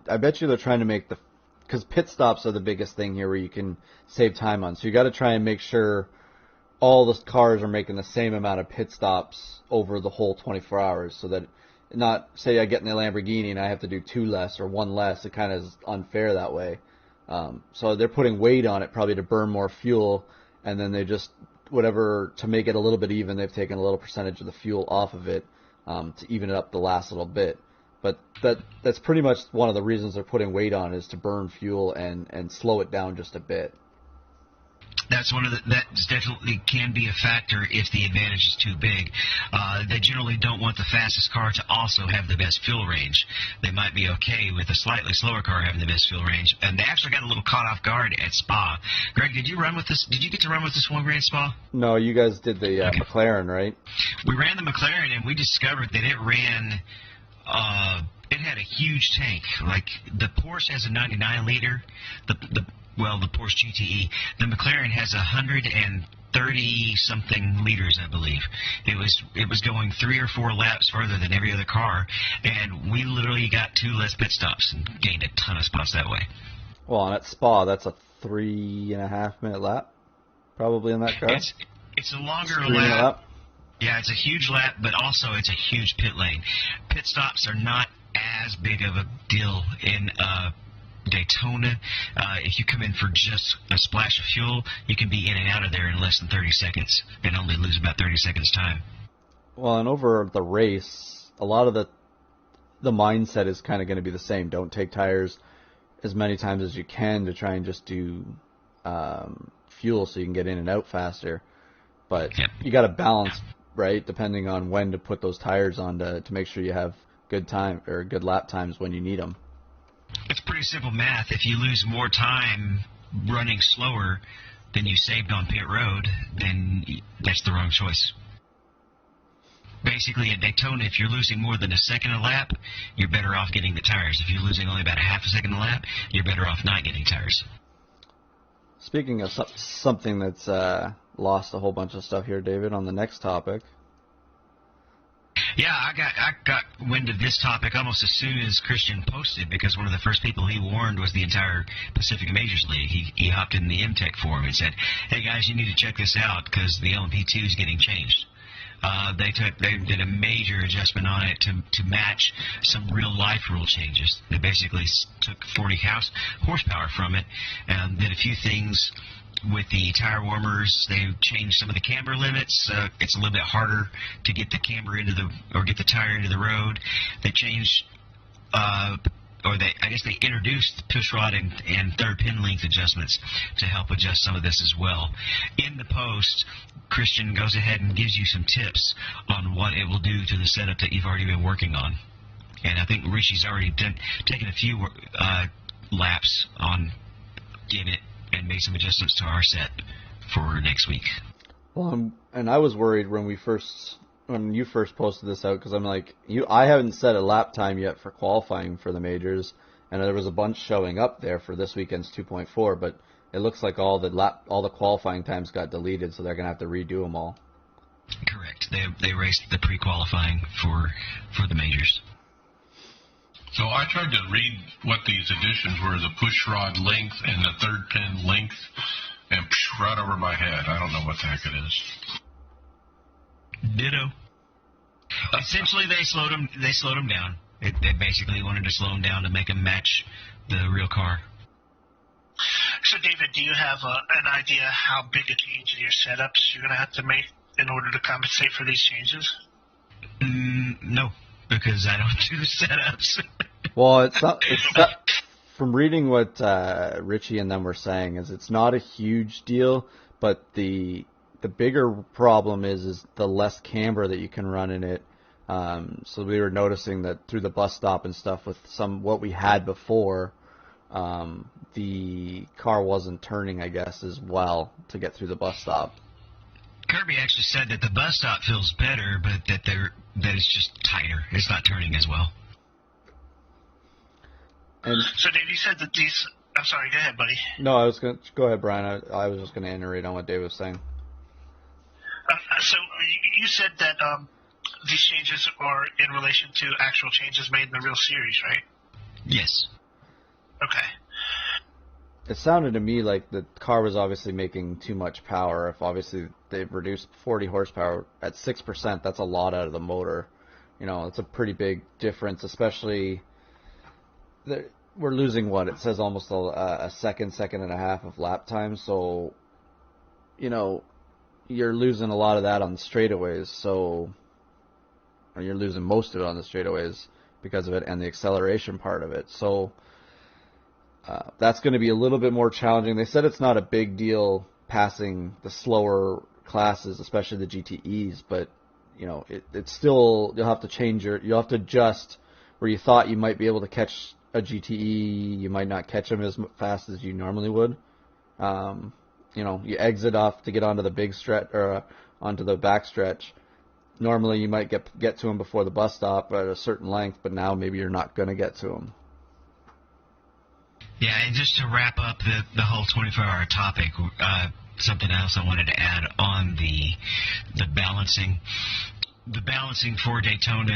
I bet you they're trying to make because pit stops are the biggest thing here where you can save time on. So you got to try and make sure all the cars are making the same amount of pit stops over the whole 24 hours so that not, say I get in the Lamborghini and I have to do 2 less or 1 less. It kind of is unfair that way. So they're putting weight on it probably to burn more fuel, and then they just, to make it a little bit even, they've taken a little percentage of the fuel off of it to even it up the last little bit. But that's pretty much one of the reasons they're putting weight on is to burn fuel and slow it down just a bit. That's that definitely can be a factor if the advantage is too big. They generally don't want the fastest car to also have the best fuel range. They might be okay with a slightly slower car having the best fuel range. And they actually got a little caught off guard at Spa. Greg, did you get to run with this one grand Spa? No, you guys did the McLaren, right? We ran the McLaren, and we discovered that it ran. It had a huge tank. Like the Porsche has a 99 liter. The Porsche GTE. The McLaren has 130-something liters, I believe. It was going 3 or 4 laps further than every other car, and we literally got 2 less pit stops and gained a ton of spots that way. Well, and at Spa, that's a 3.5-minute lap, probably in that car. It's a longer lap. Yeah, it's a huge lap, but also it's a huge pit lane. Pit stops are not as big of a deal in Daytona. If you come in for just a splash of fuel, you can be in and out of there in less than 30 seconds and only lose about 30 seconds time. Well, and over the race, a lot of the mindset is kind of going to be the same. Don't take tires as many times as you can to try and just do fuel so you can get in and out faster. But you got to balance, right, depending on when to put those tires on to make sure you have good time or good lap times when you need them. It's pretty simple math. If you lose more time running slower than you saved on pit road, then that's the wrong choice. Basically, at Daytona, if you're losing more than a second a lap, you're better off getting the tires. If you're losing only about a half a second a lap, you're better off not getting tires. Speaking of something that's lost a whole bunch of stuff here, David, on the next topic. Yeah, I got wind of this topic almost as soon as Christian posted, because one of the first people he warned was the entire Pacific Majors League. He hopped in the MTech forum and said, "Hey guys, you need to check this out because the LMP2 is getting changed." They did a major adjustment on it to match some real life rule changes. They basically took 40 horsepower from it and did a few things. With the tire warmers, they changed some of the camber limits. It's a little bit harder to get the camber get the tire into the road. They changed I guess they introduced push rod and third pin length adjustments to help adjust some of this as well. In the post, Christian goes ahead and gives you some tips on what it will do to the setup that you've already been working on. And I think Richie's already taken a few laps on getting it and made some adjustments to our set for next week. Well, and I was worried when you first posted this out, because I'm like, I haven't set a lap time yet for qualifying for the majors, and there was a bunch showing up there for this weekend's 2.4, but it looks like all the qualifying times got deleted, so they're gonna have to redo them all. Correct. They raced the pre-qualifying for the majors. So I tried to read what these additions were, the push rod length and the third pin length, and right over my head. I don't know what the heck it is. Ditto. Essentially, they slowed them down. They basically wanted to slow them down to make them match the real car. So, David, do you have an idea how big a change in your setups you're going to have to make in order to compensate for these changes? No, because I don't do the setups. Well, it's not from reading what Richie and them were saying, is it's not a huge deal, but the bigger problem is the less camber that you can run in it. So we were noticing that through the bus stop and stuff with what we had before, the car wasn't turning, I guess, as well to get through the bus stop. Kirby actually said that the bus stop feels better, but that it's just tighter. It's not turning as well. And so, Dave, you said that these... I'm sorry, go ahead, buddy. No, go ahead, Brian. I was just going to iterate on what Dave was saying. So you said that these changes are in relation to actual changes made in the real series, right? Yes. Okay. It sounded to me like the car was obviously making too much power. If obviously they've reduced 40 horsepower at 6%, that's a lot out of the motor. It's a pretty big difference, especially we're losing it says almost a second and a half of lap time. So, you're losing a lot of that on the straightaways. Or you're losing most of it on the straightaways because of it and the acceleration part of it. So that's going to be a little bit more challenging. They said it's not a big deal passing the slower classes, especially the GTEs, but it's still, you'll have to adjust where you thought you might be able to catch a GTE, you might not catch them as fast as you normally would. You exit off to get onto the big stretch or onto the back stretch. Normally you might get to them before the bus stop at a certain length, but now maybe you're not going to get to them. Yeah, and just to wrap up the whole 24-hour topic, something else I wanted to add on the balancing. The balancing for Daytona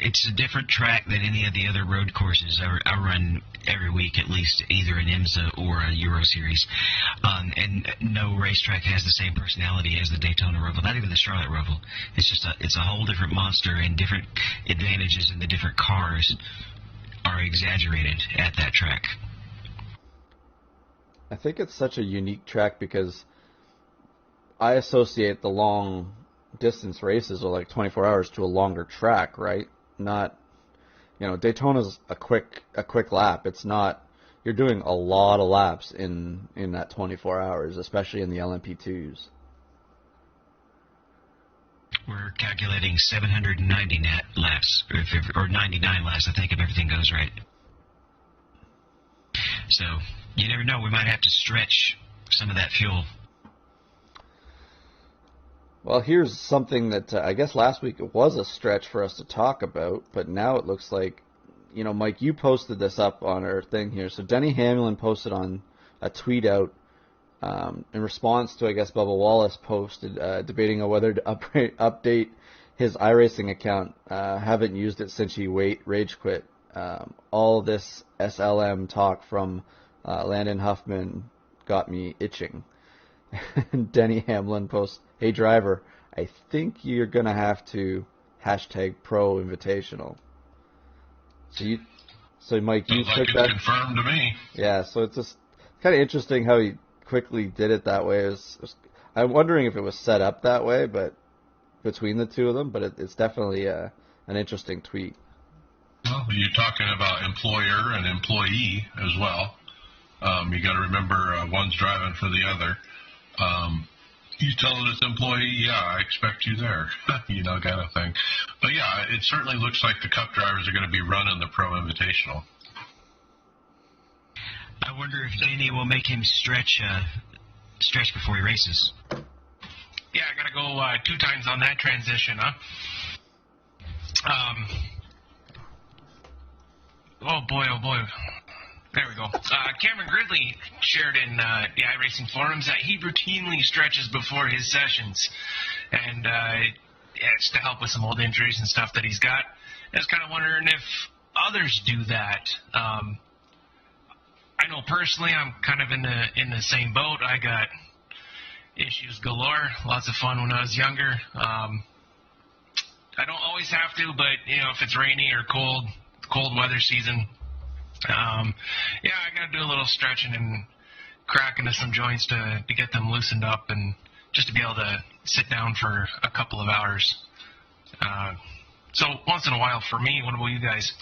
it's a different track than any of the other road courses I run every week, at least either an IMSA or a Euro Series. And no racetrack has the same personality as the Daytona Roval, not even the Charlotte Roval. It's a whole different monster, and different advantages in the different cars are exaggerated at that track. I think it's such a unique track because I associate the long distance races or like 24 hours to a longer track, right? Not, Daytona's a quick lap. It's not, you're doing a lot of laps in that 24 hours, especially in the LMP2s. We're calculating 790 laps, or 99 laps, I think, if everything goes right. So, you never know, we might have to stretch some of that fuel. Well, here's something that I guess last week it was a stretch for us to talk about, but now it looks like, Mike, you posted this up on our thing here. So Denny Hamlin posted on a tweet out in response to, I guess, Bubba Wallace posted debating on whether to update his iRacing account. Haven't used it since he rage quit. All this SLM talk from Landon Huffman got me itching. Denny Hamlin posts, "Hey driver, I think you're gonna have to #pro invitational." So Mike, you took that. Confirmed to me. Yeah, so it's just kind of interesting how he quickly did it that way. I'm wondering if it was set up that way, but between the two of them, but it's definitely an interesting tweet. Well, you're talking about employer and employee as well. You got to remember one's driving for the other. You telling this employee, yeah, I expect you there, kind of thing. But yeah, it certainly looks like the Cup drivers are going to be running the Pro Invitational. I wonder if Danny will make him stretch before he races. Yeah, I got to go 2 times on that transition, huh? Oh boy. There we go. Cameron Gridley shared in the iRacing forums that he routinely stretches before his sessions, and it's to help with some old injuries and stuff that he's got. I was kind of wondering if others do that. I know personally I'm kind of in the same boat. I got issues galore, lots of fun when I was younger. I don't always have to, but if it's rainy or cold weather season, I got to do a little stretching and crack into some joints to get them loosened up and just to be able to sit down for a couple of hours. So once in a while for me. What about you guys?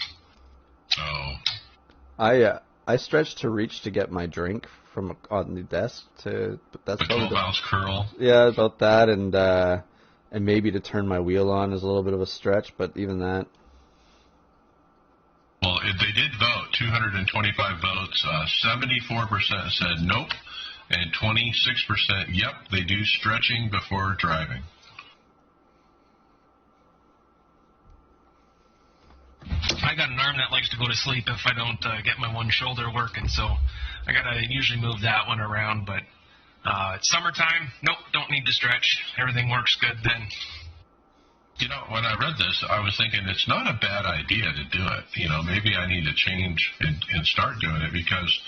I stretch to reach to get my drink from on the desk that's the 12-ounce curl. Yeah, about that, and maybe to turn my wheel on is a little bit of a stretch, but even that. Well, they did vote, 225 votes. 74% said nope, and 26% yep, they do stretching before driving. I got an arm that likes to go to sleep if I don't get my one shoulder working, so I got to usually move that one around. But it's summertime, nope, don't need to stretch. Everything works good then. When I read this, I was thinking it's not a bad idea to do it. Maybe I need to change and start doing it, because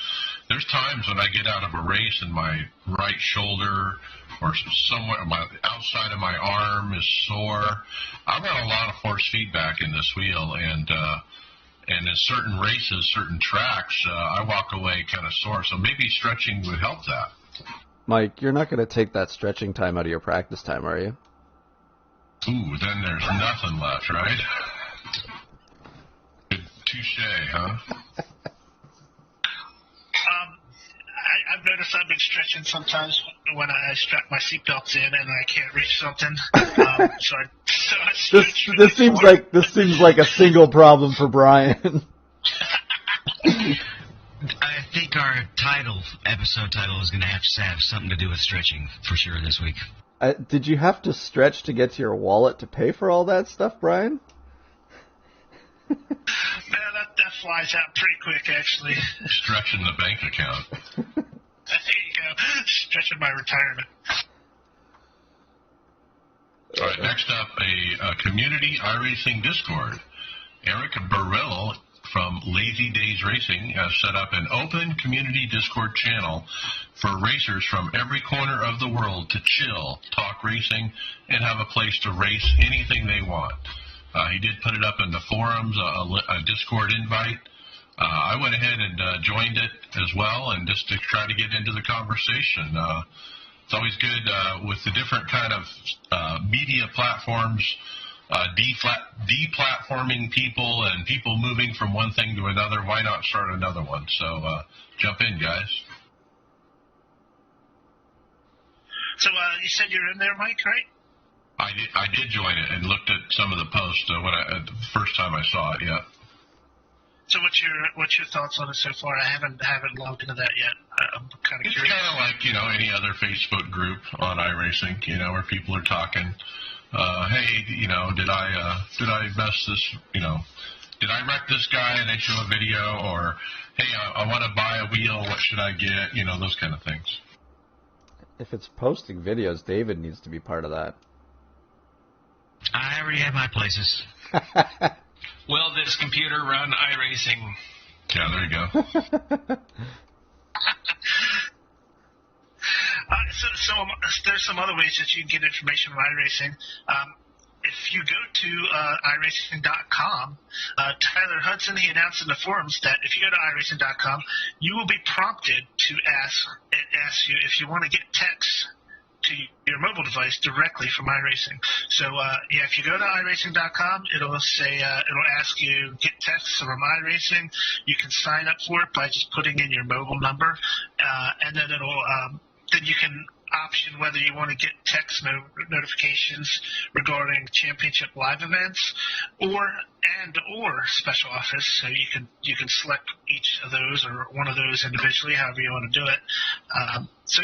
there's times when I get out of a race and my right shoulder or somewhere outside of my arm is sore. I've got a lot of force feedback in this wheel, and in certain races, certain tracks, I walk away kind of sore. So maybe stretching would help that. Mike, you're not going to take that stretching time out of your practice time, are you? Ooh, then there's nothing left, right? Touche, huh? I've noticed I've been stretching sometimes when I strap my seatbelts in and I can't reach something. So I stretch this seems like a single problem for Brian. I think our episode title is going to have something to do with stretching for sure this week. Did you have to stretch to get to your wallet to pay for all that stuff, Brian? Man, that flies out pretty quick, actually. Stretching the bank account. There you go. Stretching my retirement. All right, next up, a community iRacing Discord. Eric Burrell from Lazy Days Racing has set up an open community Discord channel for racers from every corner of the world to chill, talk racing, and have a place to race anything they want. He did put it up in the forums, a Discord invite. I went ahead and joined it as well, and just to try to get into the conversation. It's always good with the different kind of media platforms, deplatforming people and people moving from one thing to another. Why not start another one? So jump in, guys. So you said you're in there, Mike, right? I did join it and looked at some of the posts the first time I saw it. Yeah. So what's your thoughts on it so far? I haven't logged into that yet. I'm kind of curious. It's kind of like any other Facebook group on iRacing, where people are talking. Hey, did I mess this? Did I wreck this guy? And they show a video, or hey, I want to buy a wheel. What should I get? Those kind of things. If it's posting videos, David needs to be part of that. I already have my places. Will this computer run iRacing? Yeah, there you go. So there's some other ways that you can get information from iRacing. If you go to iRacing.com, Tyler Hudson, he announced in the forums that if you go to iRacing.com, you will be prompted to ask you if you want to get text to your mobile device directly from iRacing. So if you go to iRacing.com, it'll ask you get texts from iRacing. You can sign up for it by just putting in your mobile number, and then then you can option whether you want to get text notifications regarding championship live events or special offers. So you can select each of those or one of those individually, however you want to do it. So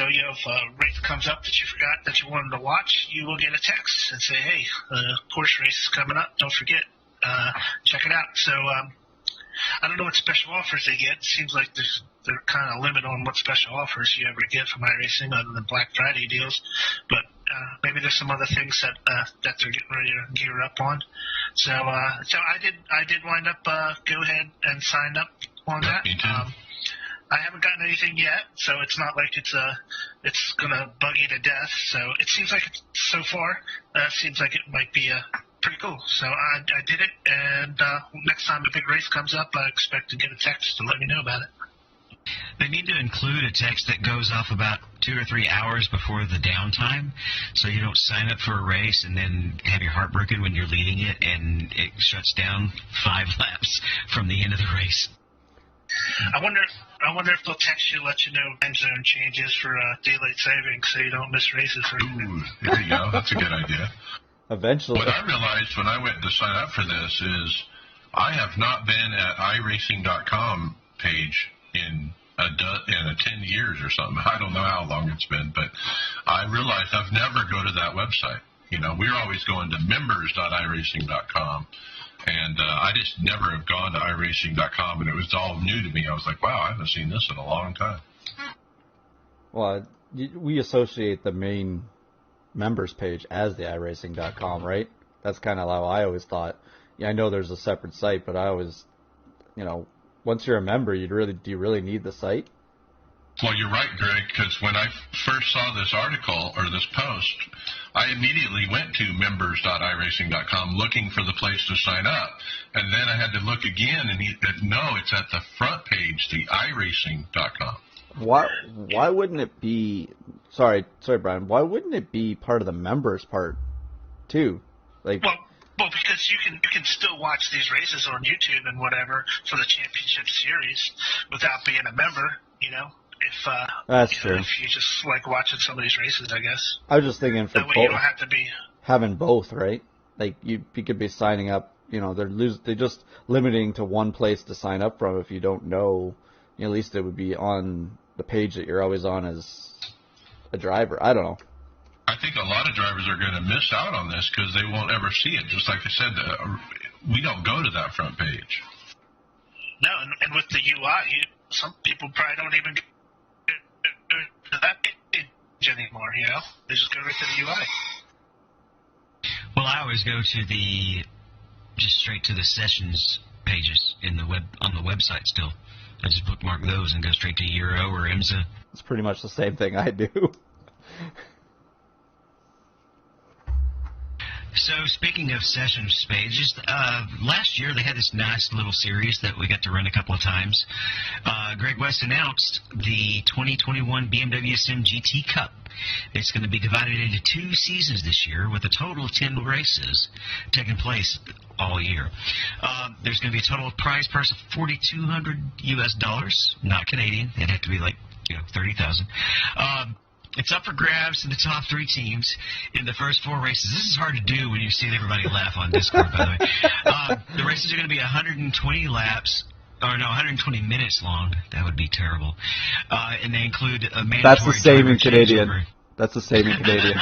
if a race comes up that you forgot that you wanted to watch, you will get a text and say, hey, Porsche race is coming up. Don't forget, check it out. So I don't know what special offers they get. It seems like they're kind of limited on what special offers you ever get from iRacing other than Black Friday deals. But maybe there's some other things that they're getting ready to gear up on. So I did wind up go ahead and sign up on that. I haven't gotten anything yet, so it's not like it's gonna bug you to death. So it seems like so far seems like it might be pretty cool. So I did it, and next time a big race comes up, I expect to get a text to let me know about it. They need to include a text that goes off about 2 or 3 hours before the downtime, so you don't sign up for a race and then have your heart broken when you're leading it and it shuts down 5 laps from the end of the race. I wonder if they'll text you, let you know time zone changes for daylight savings, so you don't miss races. Ooh, there you go. That's a good idea. Eventually. What I realized when I went to sign up for this is I have not been at iRacing.com page in 10 years or something. I don't know how long it's been, but I realized I've never go to that website. We're always going to members.iRacing.com, and I just never have gone to iRacing.com, and it was all new to me. I was like, wow, I haven't seen this in a long time. Well, we associate the main members page as the iRacing.com, right? That's kind of how I always thought. Yeah, I know there's a separate site, but I always, once you're a member, do you really need the site? Well, you're right, Greg, because when I first saw this article or this post, I immediately went to members.iRacing.com looking for the place to sign up. And then I had to look again, and no, it's at the front page, the iRacing.com. Why wouldn't it be, sorry, Brian, why wouldn't it be part of the members part, too? Well, because you can still watch these races on YouTube and whatever for the championship series without being a member, That's true. If you just like watching some of these races, I guess. I was just thinking for that way you don't have to be having both, right? Like you could be signing up. They're just limiting to one place to sign up from. If you don't know, at least it would be on the page that you're always on as a driver. I don't know. I think a lot of drivers are going to miss out on this because they won't ever see it. Just like I said, we don't go to that front page. No, and with the UI, some people probably don't even get to that page anymore. They just go right to the UI. Well, I always go to just straight to the sessions pages on the website. Still, I just bookmark those and go straight to Euro or IMSA. It's pretty much the same thing I do. So speaking of sessions pages, last year they had this nice little series that we got to run a couple of times. Greg West announced the 2021 BMW Sim GT Cup. It's going to be divided into 2 seasons this year with a total of 10 races taking place all year. There's going to be a total prize purse of $4,200 US, not Canadian. It'd have to be like $30,000. It's up for grabs in the top 3 teams in the first 4 races. This is hard to do when you've seen everybody laugh on Discord, by the way. The races are going to be 120 laps, or no, 120 minutes long. That would be terrible. And they include a mandatory... That's the same in Canadian. That's the same in Canadian.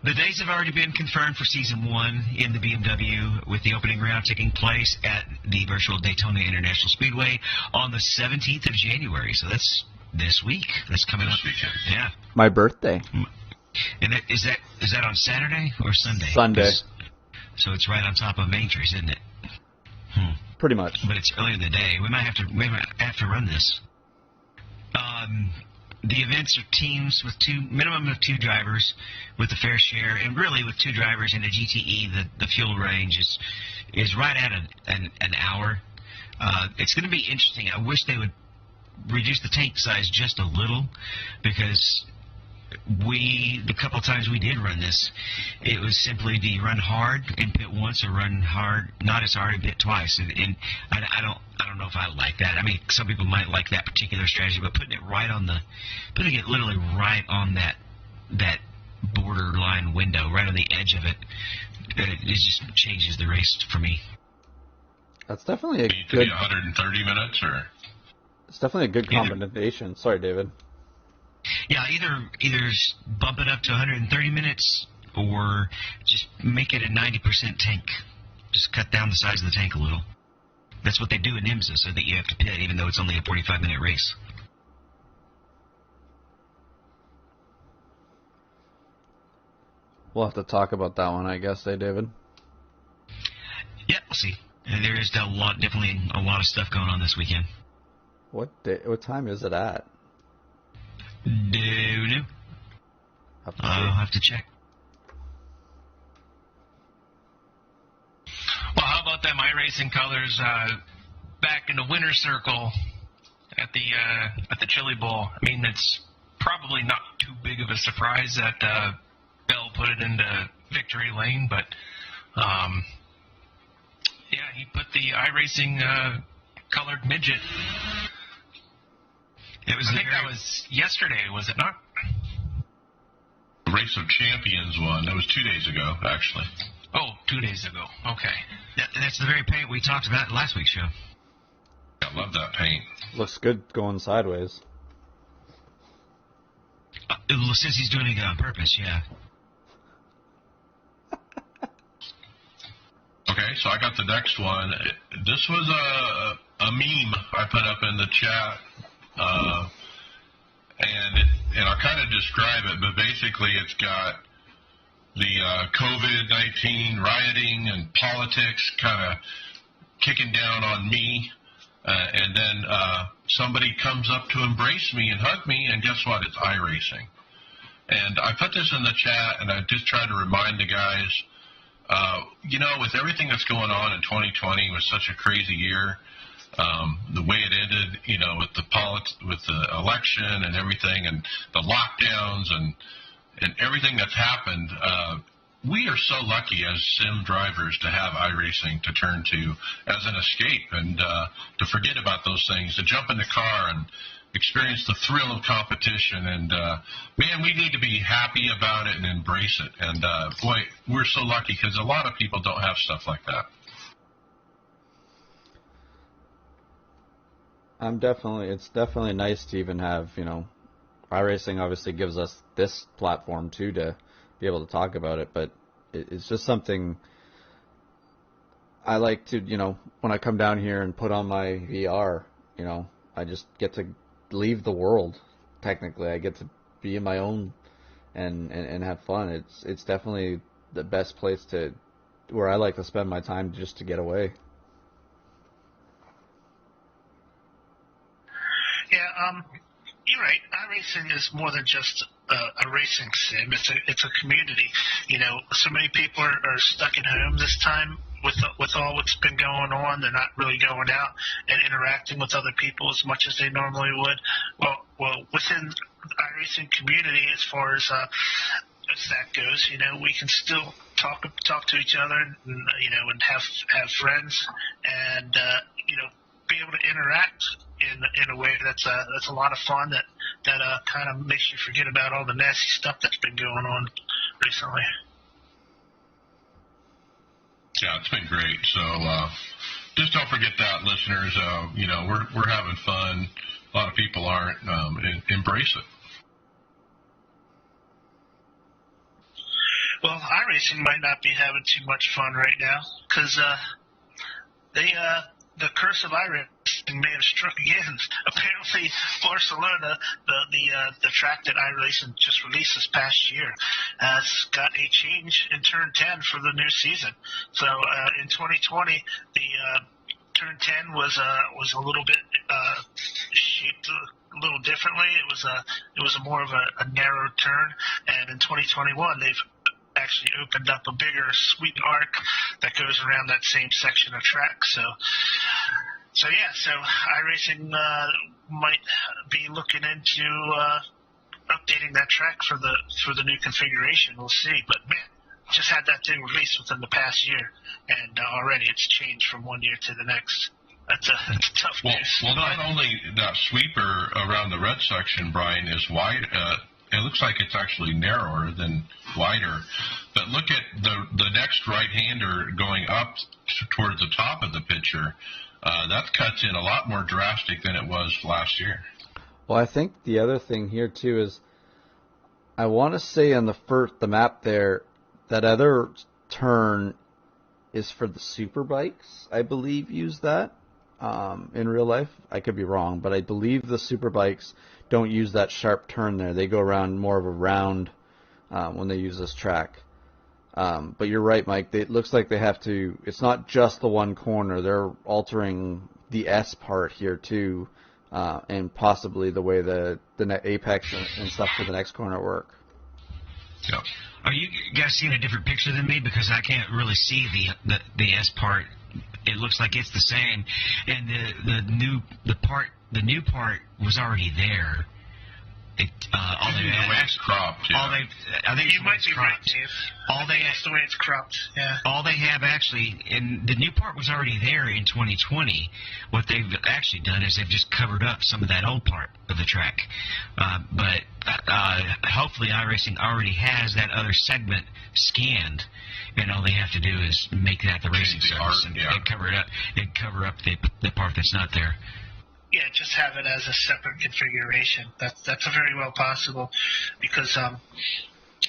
The dates have already been confirmed for Season 1 in the BMW, with the opening round taking place at the virtual Daytona International Speedway on the 17th of January. So that's this week. That's coming up. Yeah. My birthday. And is that on Saturday or Sunday? Sunday. So it's right on top of Main Trees, isn't it? Pretty much. But it's early in the day. We might have to run this. The events are teams with minimum of 2 drivers with a fair share, and really with 2 drivers in a GTE, the fuel range is right at an hour. It's going to be interesting. I wish they would reduce the tank size just a little, because the couple times we did run this, it was simply, do you run hard and pit once, or run hard, not as hard and pit twice? And I don't know if I like that. I mean, some people might like that particular strategy, but putting it literally right on that borderline window, right on the edge of it, it just changes the race for me. That's definitely a You good. 130 minutes, or It's definitely a good combination. Sorry, David. Yeah, either bump it up to 130 minutes or just make it a 90% tank. Just cut down the size of the tank a little. That's what they do in IMSA, so that you have to pit even though it's only a 45-minute race. We'll have to talk about that one, I guess, David? Yeah, we'll see. And there is definitely a lot of stuff going on this weekend. What time is it at? No. I'll have to check. Well, how about them iRacing colors back in the winner's circle at the Chili Bowl? I mean, it's probably not too big of a surprise that Bell put it into victory lane, but yeah, he put the iRacing colored midget. I think that was yesterday, was it not? Race of Champions one. That was 2 days ago, actually. Oh, 2 days ago. Okay. That's the very paint we talked about in last week's show. I love that paint. Looks good going sideways. Since he's doing it on purpose, yeah. Okay, so I got the next one. This was a meme I put up in the chat, and I'll kind of describe it, but basically it's got the COVID-19 rioting and politics kind of kicking down on me, and then somebody comes up to embrace me and hug me, and guess what? It's iRacing. And I put this in the chat, and I just tried to remind the guys, with everything that's going on in 2020, it was such a crazy year. The way it ended, with the election and everything, and the lockdowns and everything that's happened, we are so lucky as sim drivers to have iRacing to turn to as an escape and to forget about those things, to jump in the car and experience the thrill of competition. And, man, we need to be happy about it and embrace it. And, boy, we're so lucky because a lot of people don't have stuff like that. It's definitely nice to even have, iRacing obviously gives us this platform too to be able to talk about it, but it's just something I like to, when I come down here and put on my VR, I just get to leave the world. Technically, I get to be in my own and have fun. It's definitely the best place where I like to spend my time just to get away. Yeah, you're right. iRacing is more than just a racing sim. It's a community. So many people are stuck at home this time with all what's been going on. They're not really going out and interacting with other people as much as they normally would. Well, within the iRacing community, as far as that goes, we can still talk to each other, and have friends, and be able to interact in a way that's a lot of fun that kind of makes you forget about all the nasty stuff that's been going on recently. Yeah, it's been great. So just don't forget that, listeners. We're having fun. A lot of people aren't. Embrace it. Well, iRacing might not be having too much fun right now because the curse of iRacing may have struck again. Apparently, Barcelona, the track that iRacing just released this past year, has got a change in Turn 10 for the new season. So in 2020, the Turn 10 was a little bit shaped a little differently. It was more of a narrow turn, and in 2021, they've actually opened up a bigger sweep arc that goes around that same section of track. So So iRacing might be looking into updating that track for the new configuration. We'll see. But man, just had that thing released within the past year, and already it's changed from one year to the next. That's tough news. Well, not only that sweeper around the red section, Brian, is wide. It looks like it's actually narrower than wider. But look at the next right-hander going up towards the top of the picture. That cuts in a lot more drastic than it was last year. Well, I think the other thing here too is, I want to say on the map there, that other turn is for the super bikes. I believe use that in real life. I could be wrong, but I believe the super bikes don't use that sharp turn there. They go around more of a round when they use this track. But you're right, Mike. It looks like they have to. It's not just the one corner. They're altering the S part here too, and possibly the way the apex and stuff for the next corner work. Yeah. Are you guys seeing a different picture than me? Because I can't really see the S part. It looks like it's the same, and the new part was already there. All they the way it's cropped. Yeah. I think you might be right, Dave. That's the way it's cropped. Yeah. All they have actually, and the new part was already there in 2020. What they've actually done is they've just covered up some of that old part of the track. But hopefully iRacing already has that other segment scanned, and all they have to do is make that the racing surface and cover it up and cover up the part that's not there. Yeah, just have it as a separate configuration. That's a very well possible, because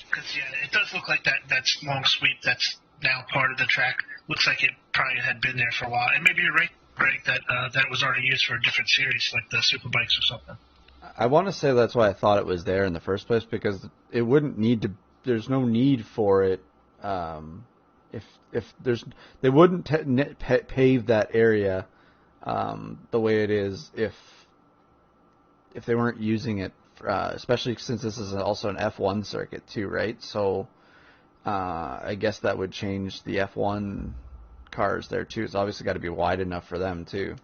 it does look like that's long sweep that's now part of the track. Looks like it probably had been there for a while, and maybe you're right, Greg, that was already used for a different series, like the Superbikes or something. I want to say that's why I thought it was there in the first place, because it wouldn't need to. There's no need for it. They wouldn't pave that area the way it is if they weren't using it, especially since this is also an F1 circuit too, right? So I guess that would change the F1 cars there too. It's obviously got to be wide enough for them too.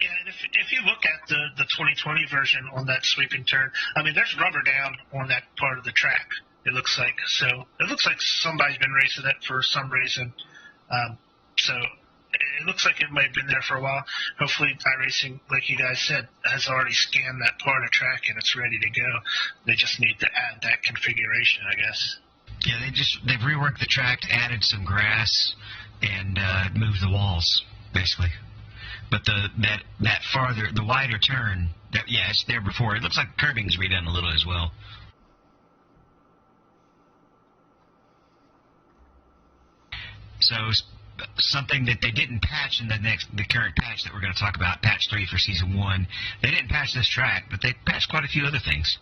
Yeah, and if you look at the 2020 version on that sweeping turn, I mean, there's rubber down on that part of the track, it looks like. So it looks like somebody's been racing it for some reason. So it looks like it might have been there for a while. Hopefully iRacing, like you guys said, has already scanned that part of track and it's ready to go. They just need to add that configuration, I guess. Yeah, they've reworked the track, added some grass, and moved the walls, basically. But that farther, the wider turn, it's there before. It looks like curbing's redone a little as well. So something that they didn't patch in the current patch that we're going to talk about, patch 3 for season 1. They didn't patch this track, but they patched quite a few other things.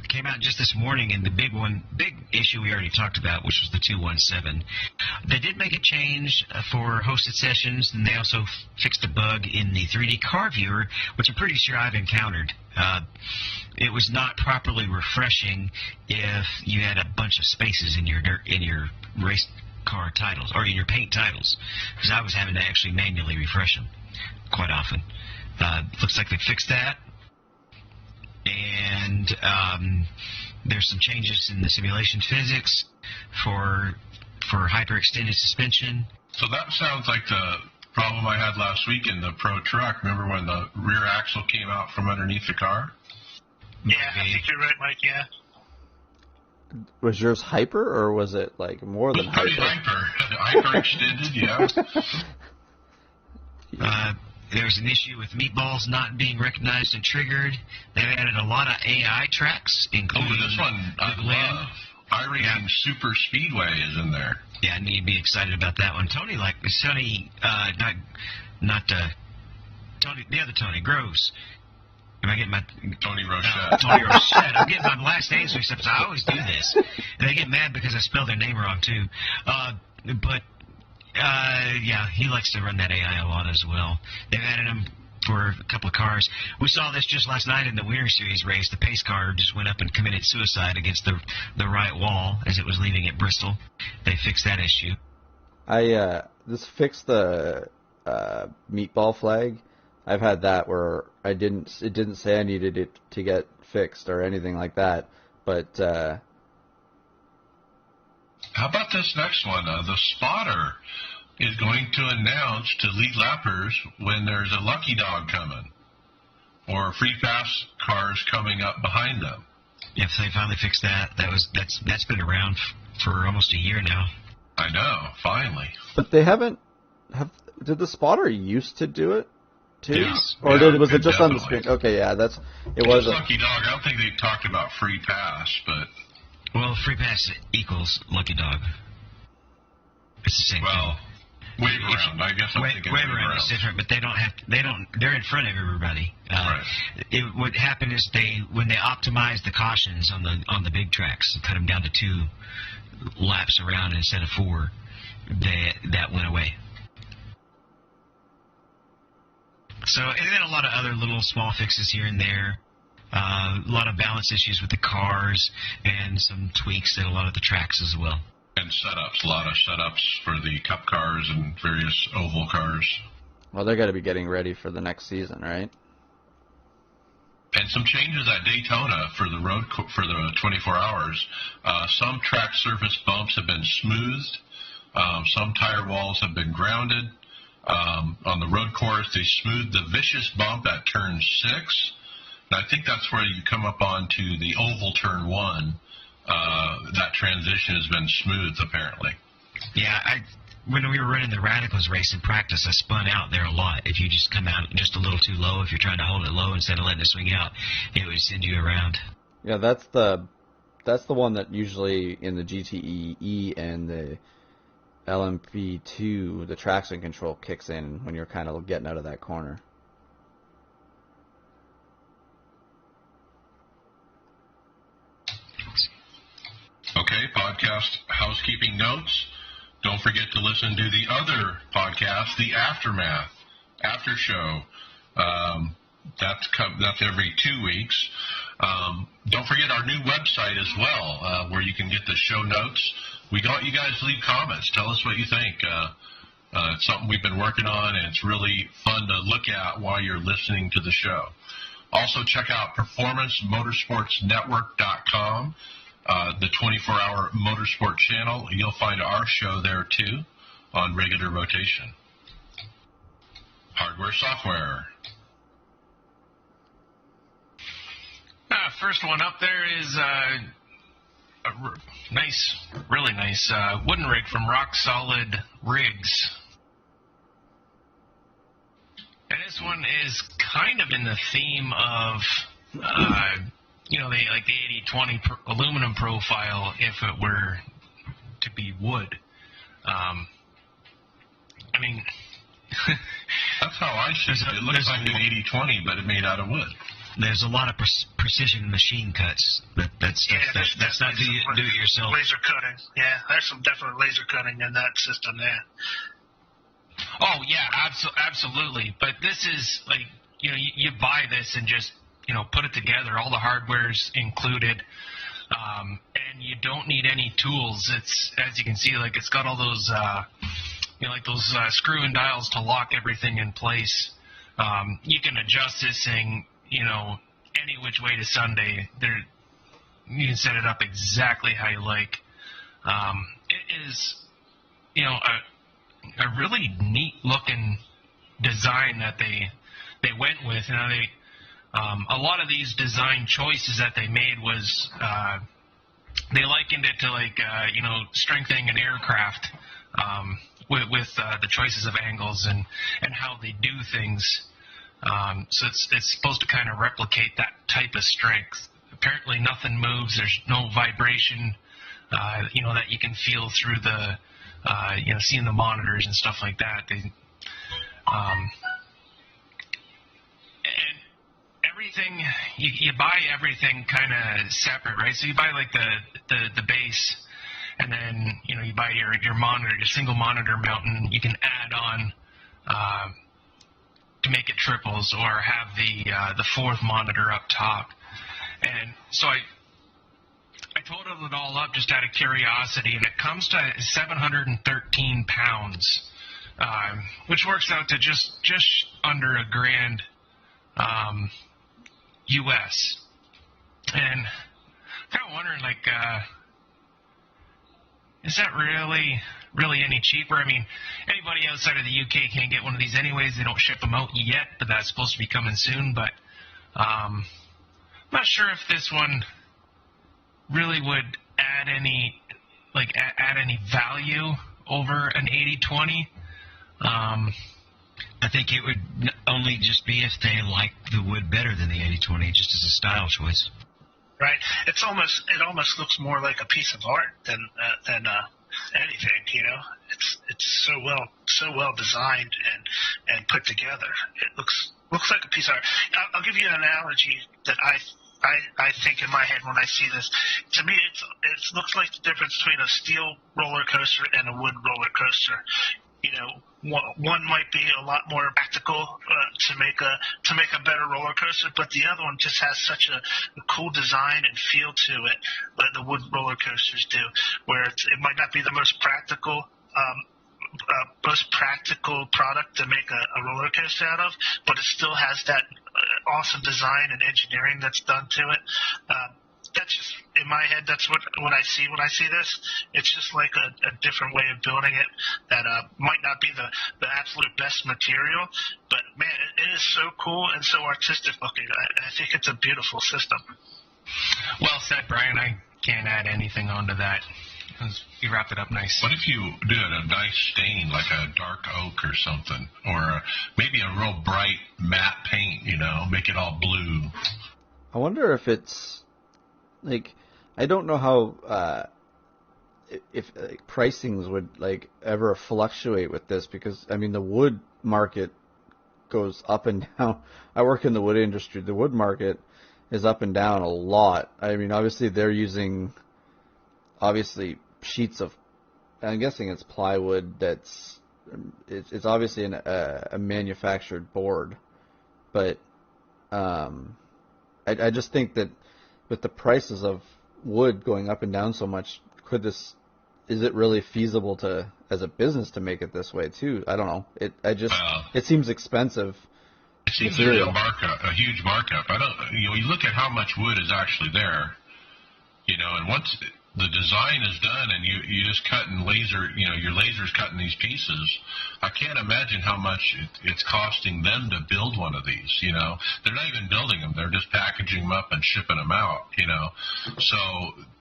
Came out just this morning, and the big issue we already talked about, which was the 217. They did make a change for hosted sessions, and they also fixed a bug in the 3D car viewer, which I'm pretty sure I've encountered. It was not properly refreshing if you had a bunch of spaces in your race car titles, or in your paint titles, because I was having to actually manually refresh them quite often. Looks like they fixed that. And there's some changes in the simulation physics for hyperextended suspension. So that sounds like the problem I had last week in the Pro Truck. Remember when the rear axle came out from underneath the car? Yeah, I think you're right, Mike, yeah. Was yours hyper, or was it like more than hyper? Pretty hyperextended, yeah. There's an issue with meatballs not being recognized and triggered. They've added a lot of AI tracks, including this one I love. iRacing Super Speedway is in there. Yeah, I need to be excited about that one. Tony, the other Tony Groves. Am I getting my Tony Rochette? Tony Rochette. I'm getting my last names mixed up. I always do this, and they get mad because I spell their name wrong too. Yeah, he likes to run that AI a lot as well. They've added him for a couple of cars. We saw this just last night in the Winter Series race. The pace car just went up and committed suicide against the right wall as it was leaving at Bristol. They fixed that issue. This fixed the meatball flag. I've had that where it didn't say I needed it to get fixed or anything like that. But how about this next one? The spotter is going to announce to lead lappers when there's a lucky dog coming or free pass cars coming up behind them. If they finally fixed that, that's been around for almost a year now. I know, finally. But they haven't. Did the spotter used to do it too, Yes. or Yeah, was it just on the definitely. screen? Okay, yeah, it was was. lucky dog. I don't think they talked about free pass, but Well, free pass equals lucky dog. It's the same well, thing. wave around. I guess I'm thinking Wave around is different, but they don't. They're in front of everybody. Right. What happened is when they optimized the cautions on the big tracks, cut them down to 2 laps around instead of 4. That went away. So, and then a lot of other little small fixes here and there. A lot of balance issues with the cars and some tweaks at a lot of the tracks as well. And setups, a lot of setups for the Cup cars and various oval cars. Well, they're got to be getting ready for the next season, right? And some changes at Daytona for the 24 hours. Some track surface bumps have been smoothed. Some tire walls have been grounded. On the road course, they smoothed the vicious bump at turn 6. And I think that's where you come up onto the oval turn 1. That transition has been smoothed, apparently. Yeah, when we were running the Radicals race in practice, I spun out there a lot. If you just come out just a little too low, if you're trying to hold it low instead of letting it swing out, it would send you around. Yeah, that's the one that usually in the GTE and the LMP2, the traction control kicks in when you're kind of getting out of that corner. Okay, podcast housekeeping notes. Don't forget to listen to the other podcast, The Aftermath, After Show. That's every 2 weeks. Don't forget our new website as well, where you can get the show notes. We want you guys to leave comments. Tell us what you think. It's something we've been working on, and it's really fun to look at while you're listening to the show. Also, check out PerformanceMotorsportsNetwork.com. The 24-hour motorsport channel. You'll find our show there, too, on regular rotation. Hardware, software. First one up there is a really nice wooden rig from Rock Solid Rigs. And this one is kind of in the theme of... the 80-20 aluminum profile if it were to be wood. That's how I see it. It looks like an 80-20, but it made out of wood. There's a lot of precision machine cuts. That's not do it yourself. Laser cutting. Yeah, there's some definite laser cutting in that system there. Oh, yeah, absolutely. But this is like, you buy this and just, put it together. All the hardware's included. And you don't need any tools. It's, as you can see, like it's got all those, those screw and dials to lock everything in place. You can adjust this thing, any which way to Sunday. You can set it up exactly how you like. It is, a really neat looking design that they went with. A lot of these design choices that they made was they likened it to strengthening an aircraft with the choices of angles and how they do things. So it's supposed to kind of replicate that type of strength. Apparently nothing moves. There's no vibration, that you can feel through the, seeing the monitors and stuff like that. And everything, you buy everything kind of separate, right? So you buy like the base, and then, you buy your monitor, your single monitor mount, and you can add on, to make it triples, or have the fourth monitor up top. And so I totaled it all up just out of curiosity, and it comes to 713 pounds which works out to just under $1,000 US. And kind of wondering, like, is that really any cheaper? I mean, anybody outside of the UK can't get one of these anyways. They don't ship them out yet, but that's supposed to be coming soon. But I'm not sure if this one really would add any value over an 80-20. I think it would only just be if they like the wood better than the 80-20, just as a style choice. Right. It almost looks more like a piece of art than anything. You know, it's so well designed and put together. It looks like a piece of art. I'll give you an analogy that I think in my head when I see this. To me, it looks like the difference between a steel roller coaster and a wood roller coaster. You know, one might be a lot more practical to make a better roller coaster, but the other one just has such a cool design and feel to it, like the wood roller coasters do, where it might not be the most practical product to make a roller coaster out of, but it still has that awesome design and engineering that's done to it. That's just, in my head, that's what I see when I see this. It's just like a different way of building it that might not be the absolute best material, but man, it is so cool and so artistic looking. I think it's a beautiful system. Well said, Brian. I can't add anything onto that. You wrapped it up nice. What if you did a nice stain, like a dark oak or something, or maybe a real bright matte paint, you know, make it all blue? I wonder if it's, like, I don't know how, if pricings would, like, ever fluctuate with this, because, I mean, the wood market goes up and down. I work in the wood industry. The wood market is up and down a lot. I mean, obviously they're using, sheets of, I'm guessing it's plywood it's obviously a manufactured board, but I just think that with the prices of wood going up and down so much, is it really feasible as a business to make it this way too? I don't know. It seems expensive. It seems there's a huge markup. You look at how much wood is actually there, you know, and once the design is done and you just cut and your laser's cutting these pieces, I can't imagine how much it's costing them to build one of these, you know. They're not even building them. They're just packaging them up and shipping them out, you know. So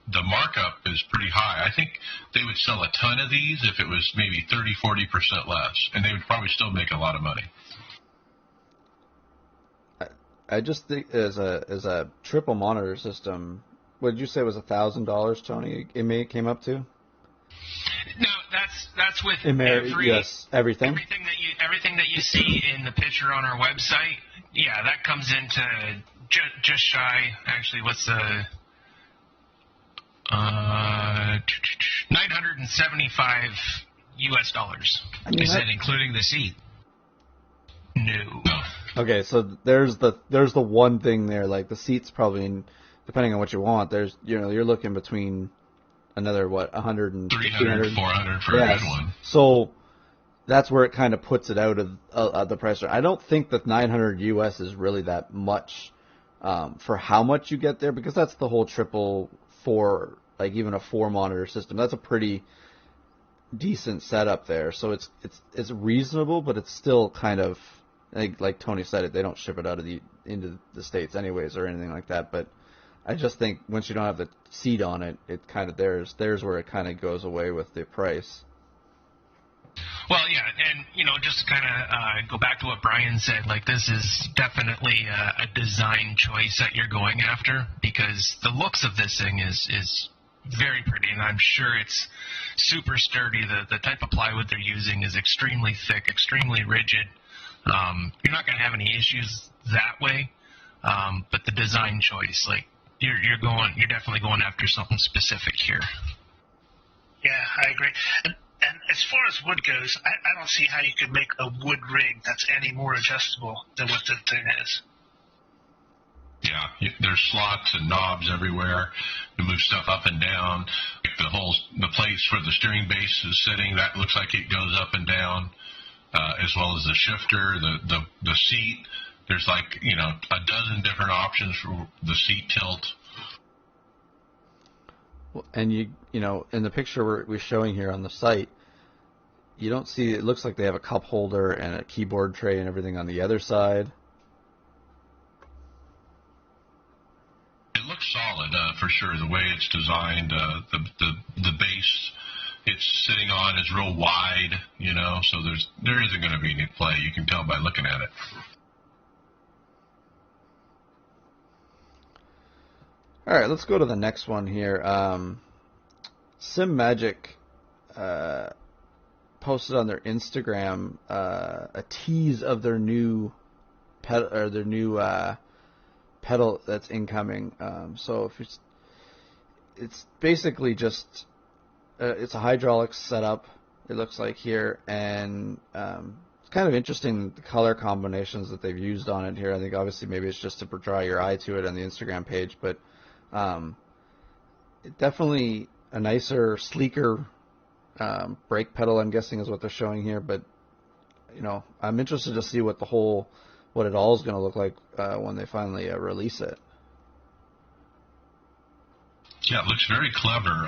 the markup is pretty high. I think they would sell a ton of these if it was maybe 30-40% less, and they would probably still make a lot of money. I just think as a triple monitor system, what did you say was $1,000, Tony? It came up to? No, that's with everything. Everything that you see in the picture on our website. Yeah, that comes into just shy. Actually, what's the $975 US? Is that including the seat? No. Okay, so there's the one thing there. Like the seats probably, depending on what you want, you're looking between another 100 and 300, 400 for a good one. So that's where it kind of puts it out of the price. I don't think that $900 US is really that much for how much you get there, because that's the whole triple 4, like even a 4 monitor system. That's a pretty decent setup there. So it's reasonable, but it's still kind of like Tony said, they don't ship it out of into the States anyways or anything like that. But I just think once you don't have the seat on it, it kind of there's where it kind of goes away with the price. Well, yeah, and just to kind of go back to what Brian said, like this is definitely a design choice that you're going after, because the looks of this thing is very pretty, and I'm sure it's super sturdy. The type of plywood they're using is extremely thick, extremely rigid. You're not going to have any issues that way, but the design choice, like you're definitely going after something specific here. Yeah, I agree. And as far as wood goes, I don't see how you could make a wood rig that's any more adjustable than what the thing is. Yeah, there's slots and knobs everywhere to move stuff up and down. The place where the steering base is sitting, that looks like it goes up and down. as well as the shifter, the seat. There's like, a dozen different options for the seat tilt. And in the picture we're showing here on the site, you don't see, it looks like they have a cup holder and a keyboard tray and everything on the other side. It looks solid, for sure. The way it's designed, the base it's sitting on is real wide, so there isn't going to be any play. You can tell by looking at it. All right, let's go to the next one here. Sim Magic posted on their Instagram a tease of their new pedal that's incoming. So if it's basically just it's a hydraulics setup. It looks like here, and it's kind of interesting the color combinations that they've used on it here. I think obviously maybe it's just to draw your eye to it on the Instagram page, but definitely a nicer, sleeker brake pedal, I'm guessing, is what they're showing here. But I'm interested to see what it all is going to look like when they finally release it. Yeah, it looks very clever.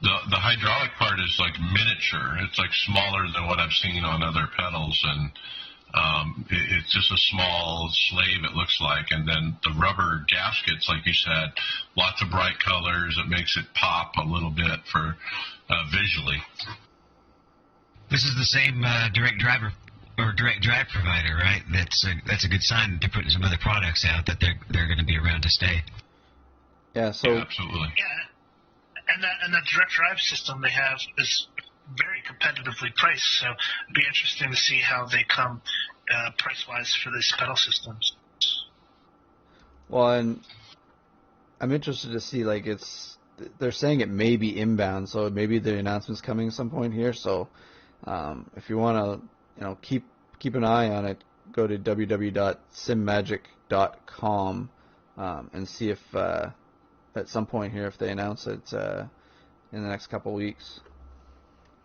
The hydraulic part is like miniature. It's like smaller than what I've seen on other pedals, and it's just a small slave, it looks like. And then the rubber gaskets, like you said, lots of bright colors. It makes it pop a little bit for visually. This is the same direct drive provider, right? That's a good sign that they're putting some other products out, that they're going to be around to stay. Yeah. So yeah, absolutely. Yeah. And that direct drive system they have is very competitively priced, so it'd be interesting to see how they come price-wise for these pedal systems. Well, and I'm interested to see, like, they're saying it may be inbound, so maybe the announcement's coming at some point here. So if you want to, keep an eye on it, go to www.simmagic.com and see if at some point here if they announce it in the next couple weeks.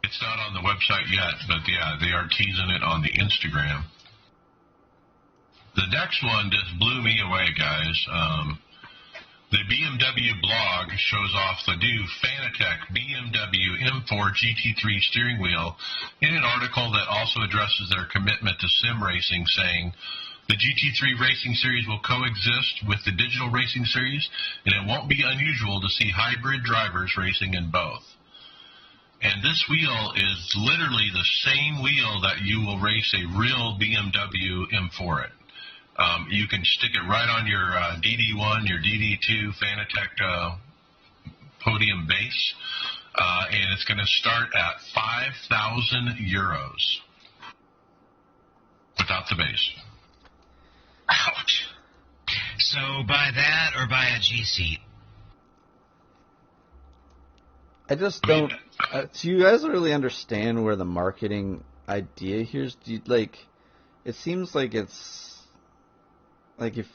It's not on the website yet, but yeah, they are teasing it on the Instagram. The next one just blew me away, guys. The BMW blog shows off the new Fanatec BMW M4 GT3 steering wheel in an article that also addresses their commitment to sim racing, saying the GT3 racing series will coexist with the digital racing series, and it won't be unusual to see hybrid drivers racing in both. And this wheel is literally the same wheel that you will race a real BMW M4 in. You can stick it right on your DD1, your DD2 Fanatec podium base, and it's going to start at 5,000 euros without the base. Ouch. So buy that or buy a G seat. I just don't. Do you guys really understand where the marketing idea here is? It seems like it's like if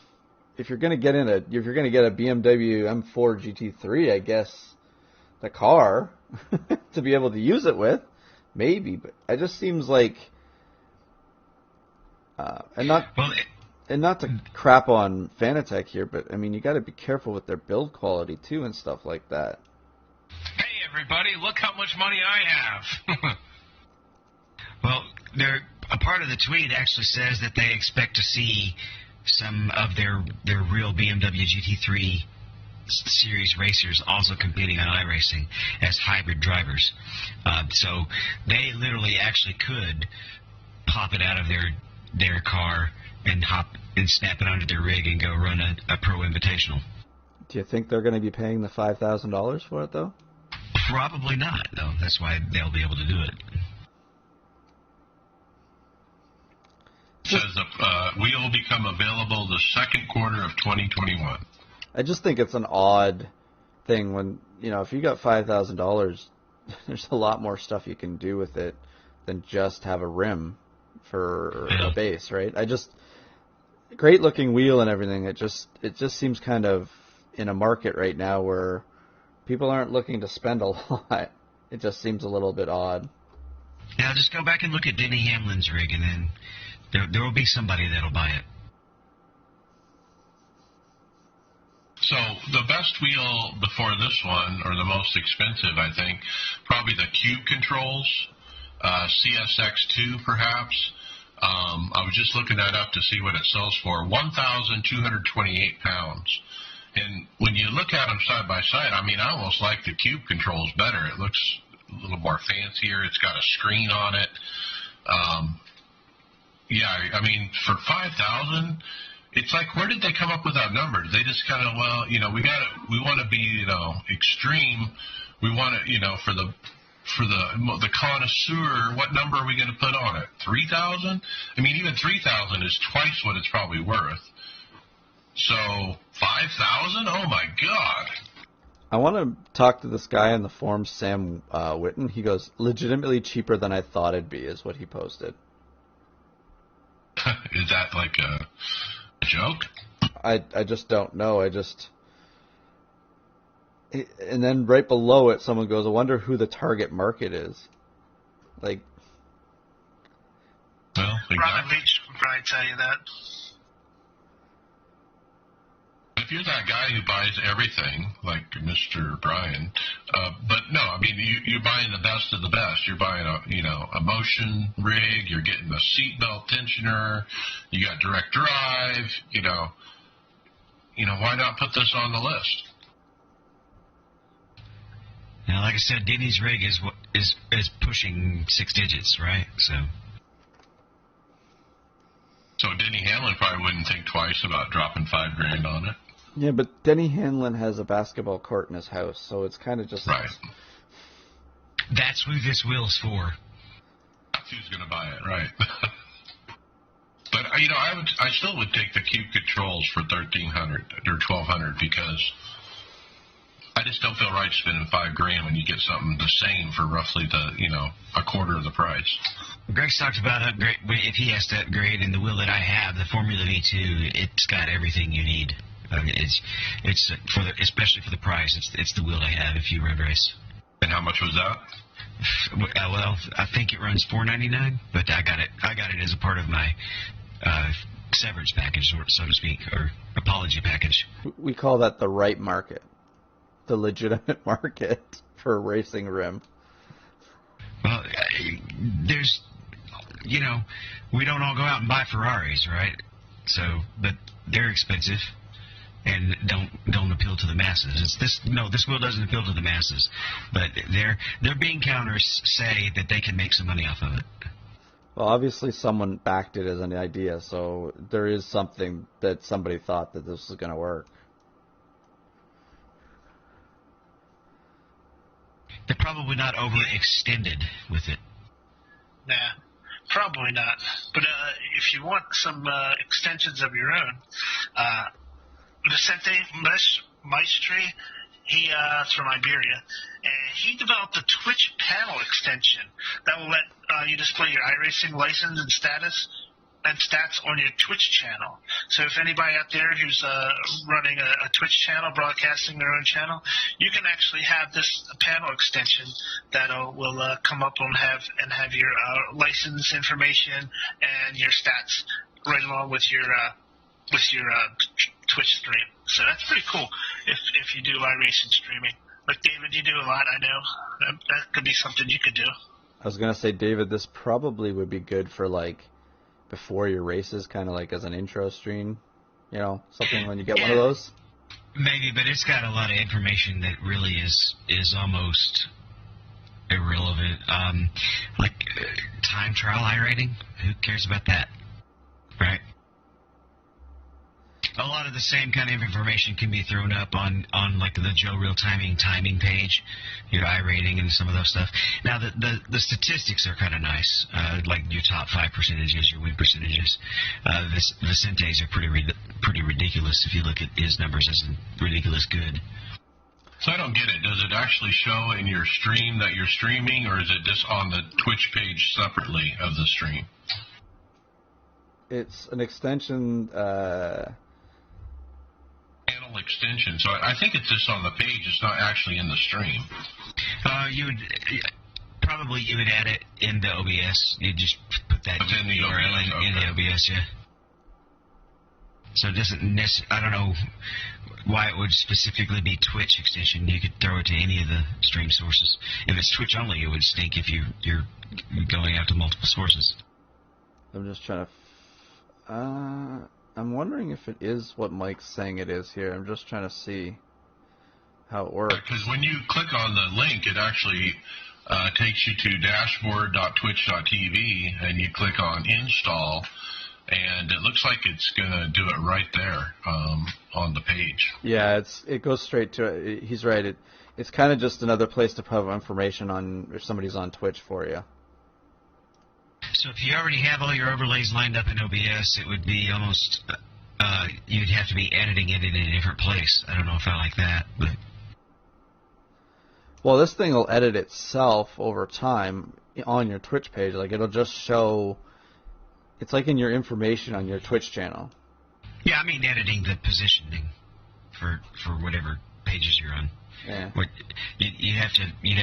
you're gonna get a BMW M4 GT3, I guess the car to be able to use it with, maybe. But it just seems like, and not to crap on Fanatec here, but I mean you got to be careful with their build quality too and stuff like that. Hey, everybody, look how much money I have. Well, a part of the tweet actually says that they expect to see some of their real BMW GT3 series racers also competing on iRacing as hybrid drivers. So they literally actually could pop it out of their car and snap it onto their rig and go run a pro invitational. Do you think they're going to be paying the $5,000 for it though? Probably not, though. That's why they'll be able to do it. Says the wheel will become available the second quarter of 2021. I just think it's an odd thing when, if you got $5,000, there's a lot more stuff you can do with it than just have a rim for a base, right? Great looking wheel and everything. It just seems kind of in a market right now where people aren't looking to spend a lot. It just seems a little bit odd. Yeah, just go back and look at Denny Hamlin's rig, and then there will be somebody that'll buy it. So the best wheel before this one, or the most expensive, I think, probably the Cube Controls, CSX2 perhaps. I was just looking that up to see what it sells for, 1,228 pounds. And when you look at them side by side, I mean, I almost like the Cube Controls better. It looks a little more fancier. It's got a screen on it. Yeah, I mean, for 5,000, it's like, where did they come up with that number? They just kind of, well, you know, we want to be, you know, extreme. We want to, you know, for the connoisseur, what number are we going to put on it? 3,000? I mean, even 3,000 is twice what it's probably worth. So 5,000? Oh my God! I want to talk to this guy on the forum, Sam Witten. He goes, legitimately cheaper than I thought it'd be, is what he posted. Is that like a joke? I just don't know. And then right below it, someone goes, I wonder who the target market is. Like, well, Robin exactly. Leach would probably tell you that. If you're that guy who buys everything, like Mr. Brian, but no, I mean, you're buying the best of the best. You're buying a motion rig. You're getting a seatbelt tensioner. You got direct drive. You know, why not put this on the list? Now, like I said, Denny's rig is pushing 6 digits, right? So Denny Hamlin probably wouldn't think twice about dropping $5,000 on it. yeah, but Denny Hanlon has a basketball court in his house, so it's kind of just Right. That's who this wheel's for. That's who's going to buy it, right? But I still would take the Cube Controls for $1,300 or $1,200 because I just don't feel right spending $5,000 when you get something the same for roughly a quarter of the price. Greg's talked about upgrade. If he has to upgrade, and the wheel that I have, the Formula V2, it's got everything you need. I mean, it's especially for the price. It's the wheel I have if you road race. And how much was that? Well, I think it runs $499, but I got it as a part of my severance package, so to speak, or apology package. we call that the right market, the legitimate market for a racing rim. Well, there's, we don't all go out and buy Ferraris, right? So, but they're expensive and don't appeal to the masses. This wheel doesn't appeal to the masses, but their bean counters say that they can make some money off of it. Well, obviously someone backed it as an idea, so there is something that somebody thought that this was going to work. They're probably not overextended with it. Nah, probably not. But if you want some extensions of your own, Vicente Maestri, he's from Iberia, and he developed a Twitch panel extension that will let you display your iRacing license and stats on your Twitch channel. So if anybody out there who's running a Twitch channel, broadcasting their own channel, you can actually have this panel extension that will come up and have your license information and your stats right along with your Twitch stream. So that's pretty cool if you do iRacing streaming. Like David, you do a lot, I know. That could be something you could do. I was going to say, David, this probably would be good for, like, before your races, kind of like as an intro stream, something when you get one of those. Maybe, but it's got a lot of information that really is almost irrelevant. Like time trial iRating, who cares about that, right? A lot of the same kind of information can be thrown up on like the Joe Real timing page, your iRating and some of those stuff. Now the statistics are kind of nice, like your top 5 percentages, your win percentages. Vicente's are pretty ridiculous if you look at his numbers as ridiculous good. So I don't get it. Does it actually show in your stream that you're streaming, or is it just on the Twitch page separately of the stream? It's an extension. Panel extension. So I think it's just on the page. It's not actually in the stream. You would probably you would add it in the OBS. You just put that in the URL in the OBS, yeah. So it doesn't I don't know why it would specifically be Twitch extension. You could throw it to any of the stream sources. If it's Twitch only, it would stink if you're going out to multiple sources. I'm just trying to... I'm wondering if it is what Mike's saying it is here. I'm just trying to see how it works. Because when you click on the link, it actually takes you to dashboard.twitch.tv, and you click on install, and it looks like it's going to do it right there on the page. Yeah, it goes straight to it. He's right. It's kind of just another place to put information on if somebody's on Twitch for you. So if you already have all your overlays lined up in OBS, it would be almost you'd have to be editing it in a different place. I don't know if I like that, but well, this thing will edit itself over time on your Twitch page. Like it'll just show. It's like in your information on your Twitch channel. Yeah, I mean editing the positioning for whatever pages you're on. Yeah. You'd have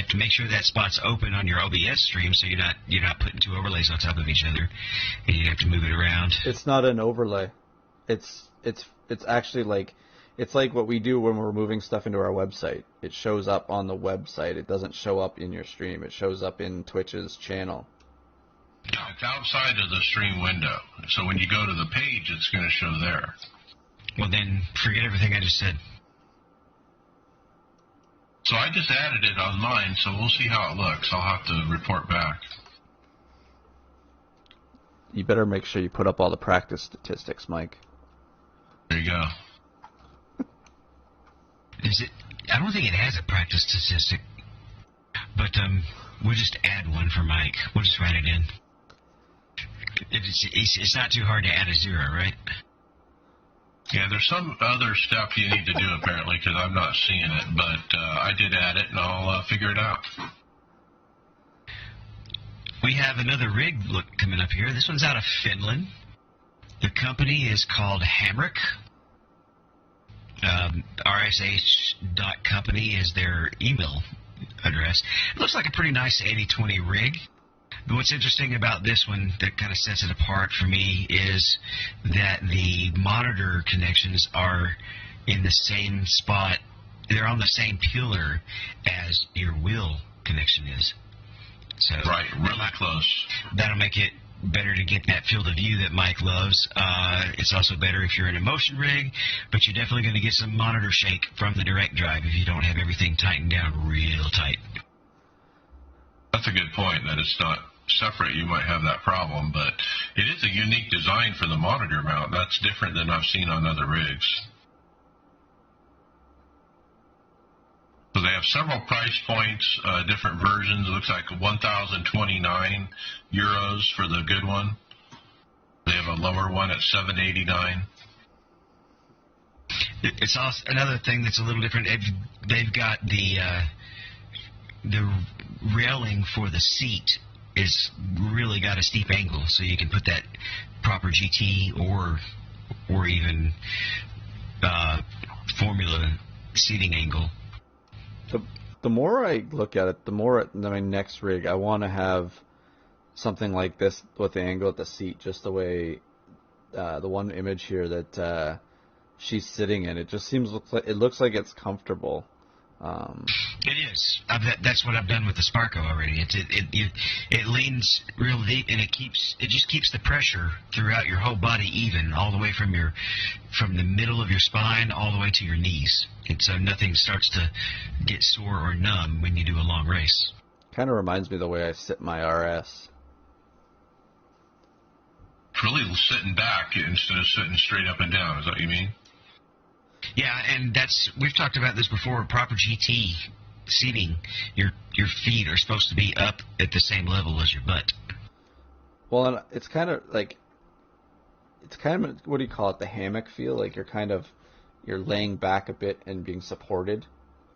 to make sure that spot's open on your OBS stream, so you're not putting two overlays on top of each other, and you'd have to move it around. It's not an overlay. It's actually like it's like what we do when we're moving stuff into our website. It shows up on the website. It doesn't show up in your stream. It shows up in Twitch's channel. No, it's outside of the stream window. So when you go to the page, it's going to show there. Well, then forget everything I just said. So I just added it on mine, so we'll see how it looks. I'll have to report back. You better make sure you put up all the practice statistics, Mike. There you go. I don't think it has a practice statistic, but we'll just add one for Mike. We'll just write it in. It's not too hard to add a 0, right? Yeah, there's some other stuff you need to do, apparently, because I'm not seeing it. But I did add it, and I'll figure it out. We have another rig coming up here. This one's out of Finland. The company is called Hamrick. RSH.company is their email address. It looks like a pretty nice 80/20 rig. But what's interesting about this one that kind of sets it apart for me is that the monitor connections are in the same spot. They're on the same pillar as your wheel connection is. So right, really close. That'll make it better to get that field of view that Mike loves. It's also better if you're in a motion rig, but you're definitely going to get some monitor shake from the direct drive if you don't have everything tightened down real tight. That's a good point, that it's not separate. You might have that problem, but it is a unique design for the monitor mount. That's different than I've seen on other rigs. So they have several price points, different versions. It looks like 1,029 euros for the good one. They have a lower one at 789. It's also another thing that's a little different. They've got the railing for the seat is really got a steep angle, so you can put that proper GT or even Formula seating angle. The more I look at it, the more at my next rig, I want to have something like this with the angle at the seat, just the way the one image here that she's sitting in. It just looks like it's comfortable. It is. That's what I've done with the Sparko already. It leans real deep, and it just keeps the pressure throughout your whole body even, all the way from the middle of your spine all the way to your knees, and so nothing starts to get sore or numb when you do a long race. Kind of reminds me of the way I sit my RS. Really sitting back instead of sitting straight up and down. Is that what you mean? Yeah, and we've talked about this before. Proper GT seating, your feet are supposed to be up at the same level as your butt. Well, and it's kind of what do you call it? The hammock feel. Like you're laying back a bit and being supported.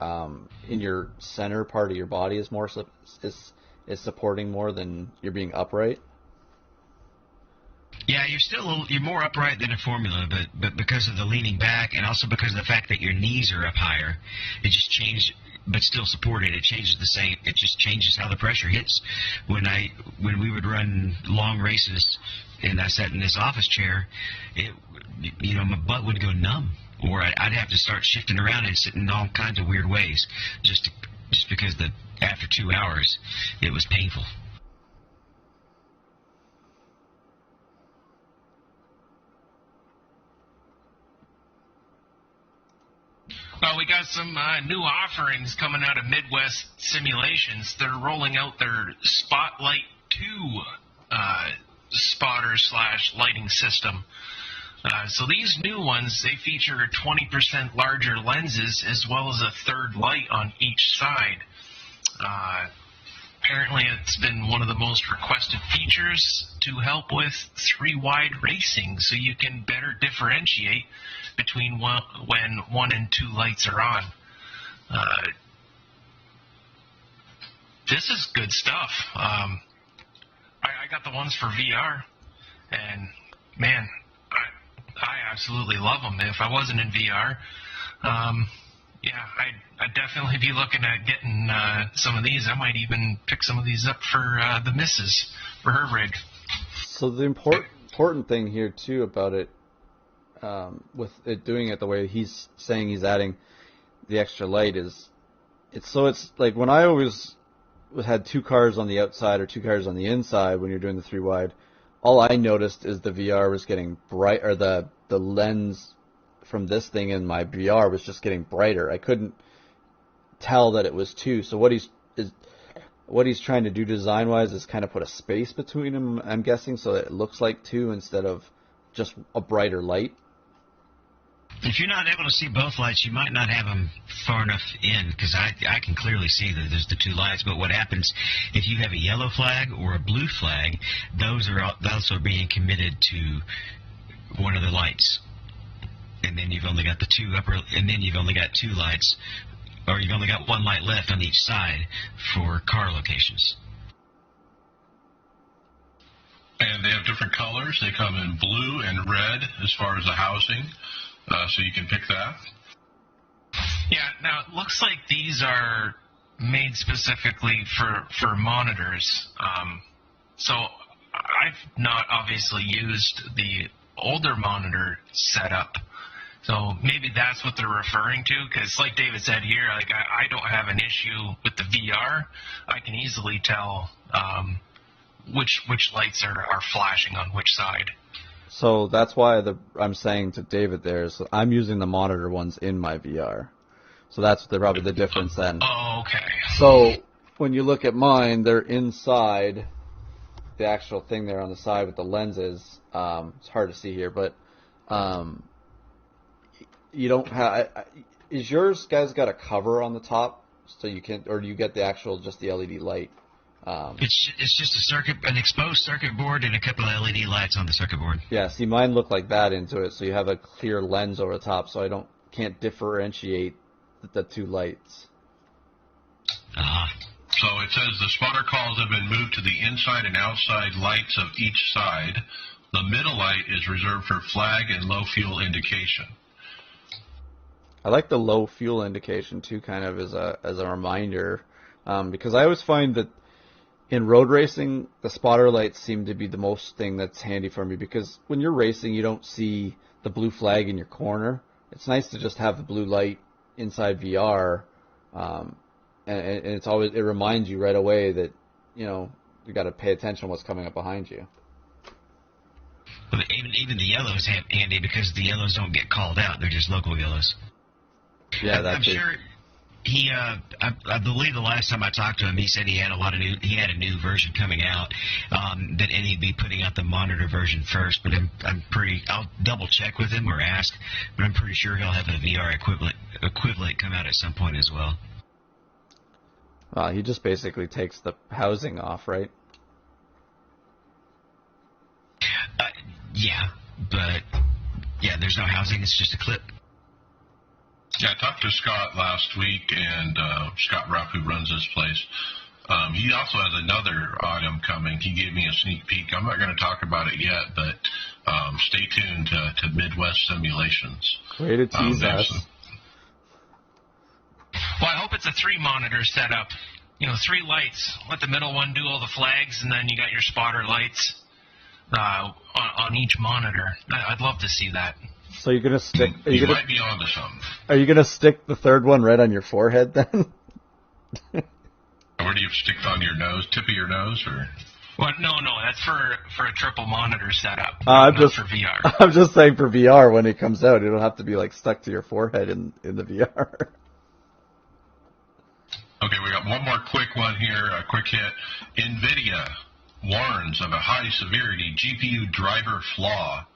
In your center part of your body is supporting more than you're being upright. Yeah, you're more upright than a Formula, but because of the leaning back and also because of the fact that your knees are up higher, it just changed, but still supported. It changes the same. It just changes how the pressure hits. When we would run long races and I sat in this office chair, my butt would go numb, or I'd have to start shifting around and sitting in all kinds of weird ways, just because after 2 hours it was painful. Well, we got some new offerings coming out of Midwest Simulations. They're rolling out their Spotlight 2 spotter/lighting system. So these new ones, they feature 20% larger lenses as well as a third light on each side. Apparently it's been one of the most requested features to help with 3-wide racing, so you can better differentiate between when 1 and 2 lights are on. This is good stuff. I got the ones for VR, and man, I absolutely love them. If I wasn't in VR, I'd definitely be looking at getting some of these. I might even pick some of these up for the missus for her rig. So the important thing here too about it, with it doing it the way he's saying he's adding the extra light, is it's like when I always had 2 cars on the outside or 2 cars on the inside when you're doing the 3-wide, all I noticed is the VR was getting bright, or the lens from this thing in my VR was just getting brighter. I couldn't tell that it was 2. So what he's trying to do design-wise is kind of put a space between them, I'm guessing, so that it looks like 2 instead of just a brighter light. If you're not able to see both lights, you might not have them far enough in, because I can clearly see that there's the 2 lights. But what happens if you have a yellow flag or a blue flag? Those are also being committed to one of the lights, and then you've only got the 2 and then you've only got 2 lights, or you've only got 1 light left on each side for car locations. And they have different colors. They come in blue and red as far as the housing, so you can pick that. Yeah, now it looks like these are made specifically for monitors. So I've not obviously used the older monitor setup. So maybe that's what they're referring to, because like David said here, like I don't have an issue with the VR. I can easily tell which lights are flashing on which side. So that's why I'm saying to David there is I'm using the monitor ones in my VR. So that's probably the difference then. Oh, okay. So when you look at mine, they're inside the actual thing there on the side with the lenses. It's hard to see here, but you don't have. Is yours guys got a cover on the top so you can, or do you get the actual just the LED light? It's just an exposed circuit board and a couple of LED lights on the circuit board. Yeah, see, mine look like that into it, so you have a clear lens over the top, so I can't differentiate the 2 lights. So it says the spotter calls have been moved to the inside and outside lights of each side. The middle light is reserved for flag and low fuel indication. I like the low fuel indication too, kind of as a reminder, because I always find that in road racing, the spotter lights seem to be the most thing that's handy for me, because when you're racing, you don't see the blue flag in your corner. It's nice to just have the blue light inside VR, and it reminds you right away that you got to pay attention to what's coming up behind you. But even the yellows have handy, because the yellows don't get called out; they're just local yellows. Yeah, I'm sure. He, I believe the last time I talked to him, he said he had a new version coming out, and he'd be putting out the monitor version first. But I'll double check with him or ask, but I'm pretty sure he'll have a VR equivalent come out at some point as well. He just basically takes the housing off, right? Yeah, but there's no housing. It's just a clip. Yeah, I talked to Scott last week, and Scott Rupp, who runs this place. He also has another item coming. He gave me a sneak peek. I'm not going to talk about it yet, but stay tuned to Midwest Simulations. Way to tease There's us. some- Well, I hope it's a 3-monitor setup. 3 lights. Let the middle one do all the flags, and then you got your spotter lights on each monitor. I'd love to see that. So you're gonna stick? You might be onto something. Are you gonna stick the third one right on your forehead then? Where do you stick it on your nose, tip of your nose, or? Well, no, that's for a triple monitor setup. I'm not just for VR. I'm just saying for VR when it comes out, it'll have to be like stuck to your forehead in the VR. Okay, we got one more quick one here, a quick hit. NVIDIA warns of a high-severity GPU driver flaw.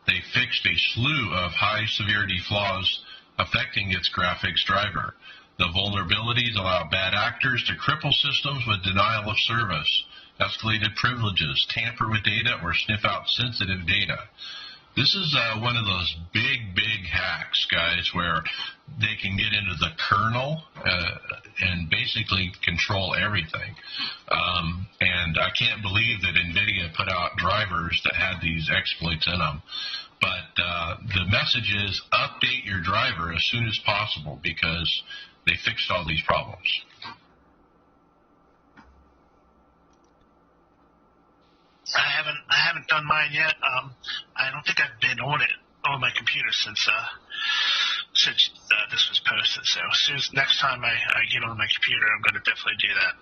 They fixed a slew of high-severity flaws affecting its graphics driver. The vulnerabilities allow bad actors to cripple systems with denial of service, escalated privileges, tamper with data, or sniff out sensitive data. This is one of those big hacks, guys, where they can get into the kernel and basically control everything. And I can't believe that NVIDIA put out drivers that had these exploits in them. But the message is update your driver as soon as possible because they fixed all these problems. I haven't done mine yet. I don't think I've been on my computer since this was posted. So as soon as next time I get on my computer, I'm going to definitely do that.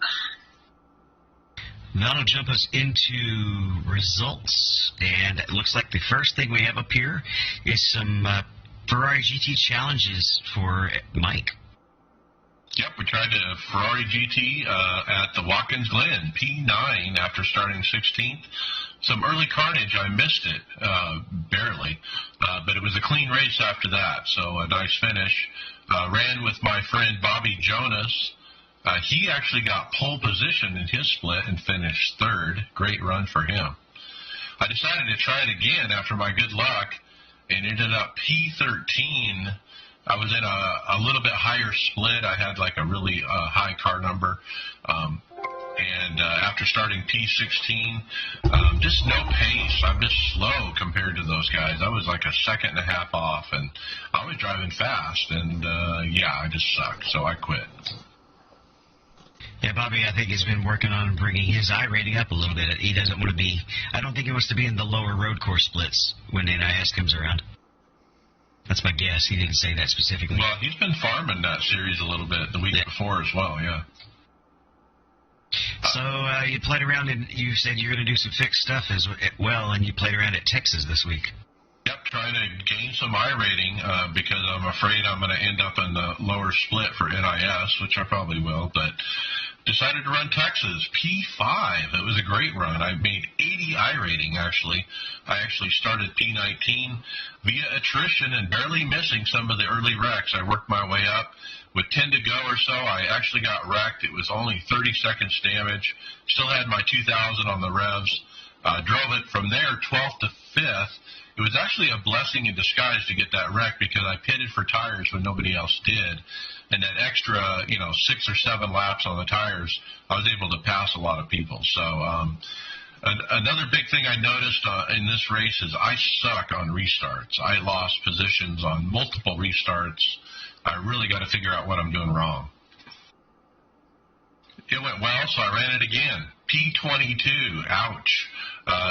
That'll jump us into results, and it looks like the first thing we have up here is some Ferrari GT challenges for Mike. Yep, we tried a Ferrari GT at the Watkins Glen, P9 after starting 16th. Some early carnage, I missed it, barely, but it was a clean race after that, so a nice finish. Ran with my friend Bobby Jonas. He actually got pole position in his split and finished third. Great run for him. I decided to try it again after my good luck and ended up P13. I was in a little bit higher split. I had like a really high car number. And after starting P16, just no pace. I'm just slow compared to those guys. I was like a second and a half off, and I was driving fast. And, I just sucked, so I quit. Yeah, Bobby, I think he's been working on bringing his iRating up a little bit. He doesn't want to be, I don't think he wants to be in the lower road course splits when NIS comes around. That's my guess. He didn't say that specifically. Well, he's been farming that series a little bit the week before as well, yeah. So you played around, and you said you're going to do some fixed stuff as well, and you played around at Texas this week. Yep, trying to gain some iRating because I'm afraid I'm going to end up in the lower split for NIS, which I probably will, but decided to run Texas, P5. It was a great run. I made 80 iRating, actually. I actually started P19 via attrition and barely missing some of the early wrecks. I worked my way up. With 10 to go or so, I actually got wrecked. It was only 30 seconds damage. Still had my 2,000 on the revs. Drove it from there 12th to 5th. It was actually a blessing in disguise to get that wreck because I pitted for tires when nobody else did. And that extra, 6 or 7 laps on the tires, I was able to pass a lot of people. So another big thing I noticed in this race is I suck on restarts. I lost positions on multiple restarts. I really got to figure out what I'm doing wrong. It went well, so I ran it again. P22, ouch.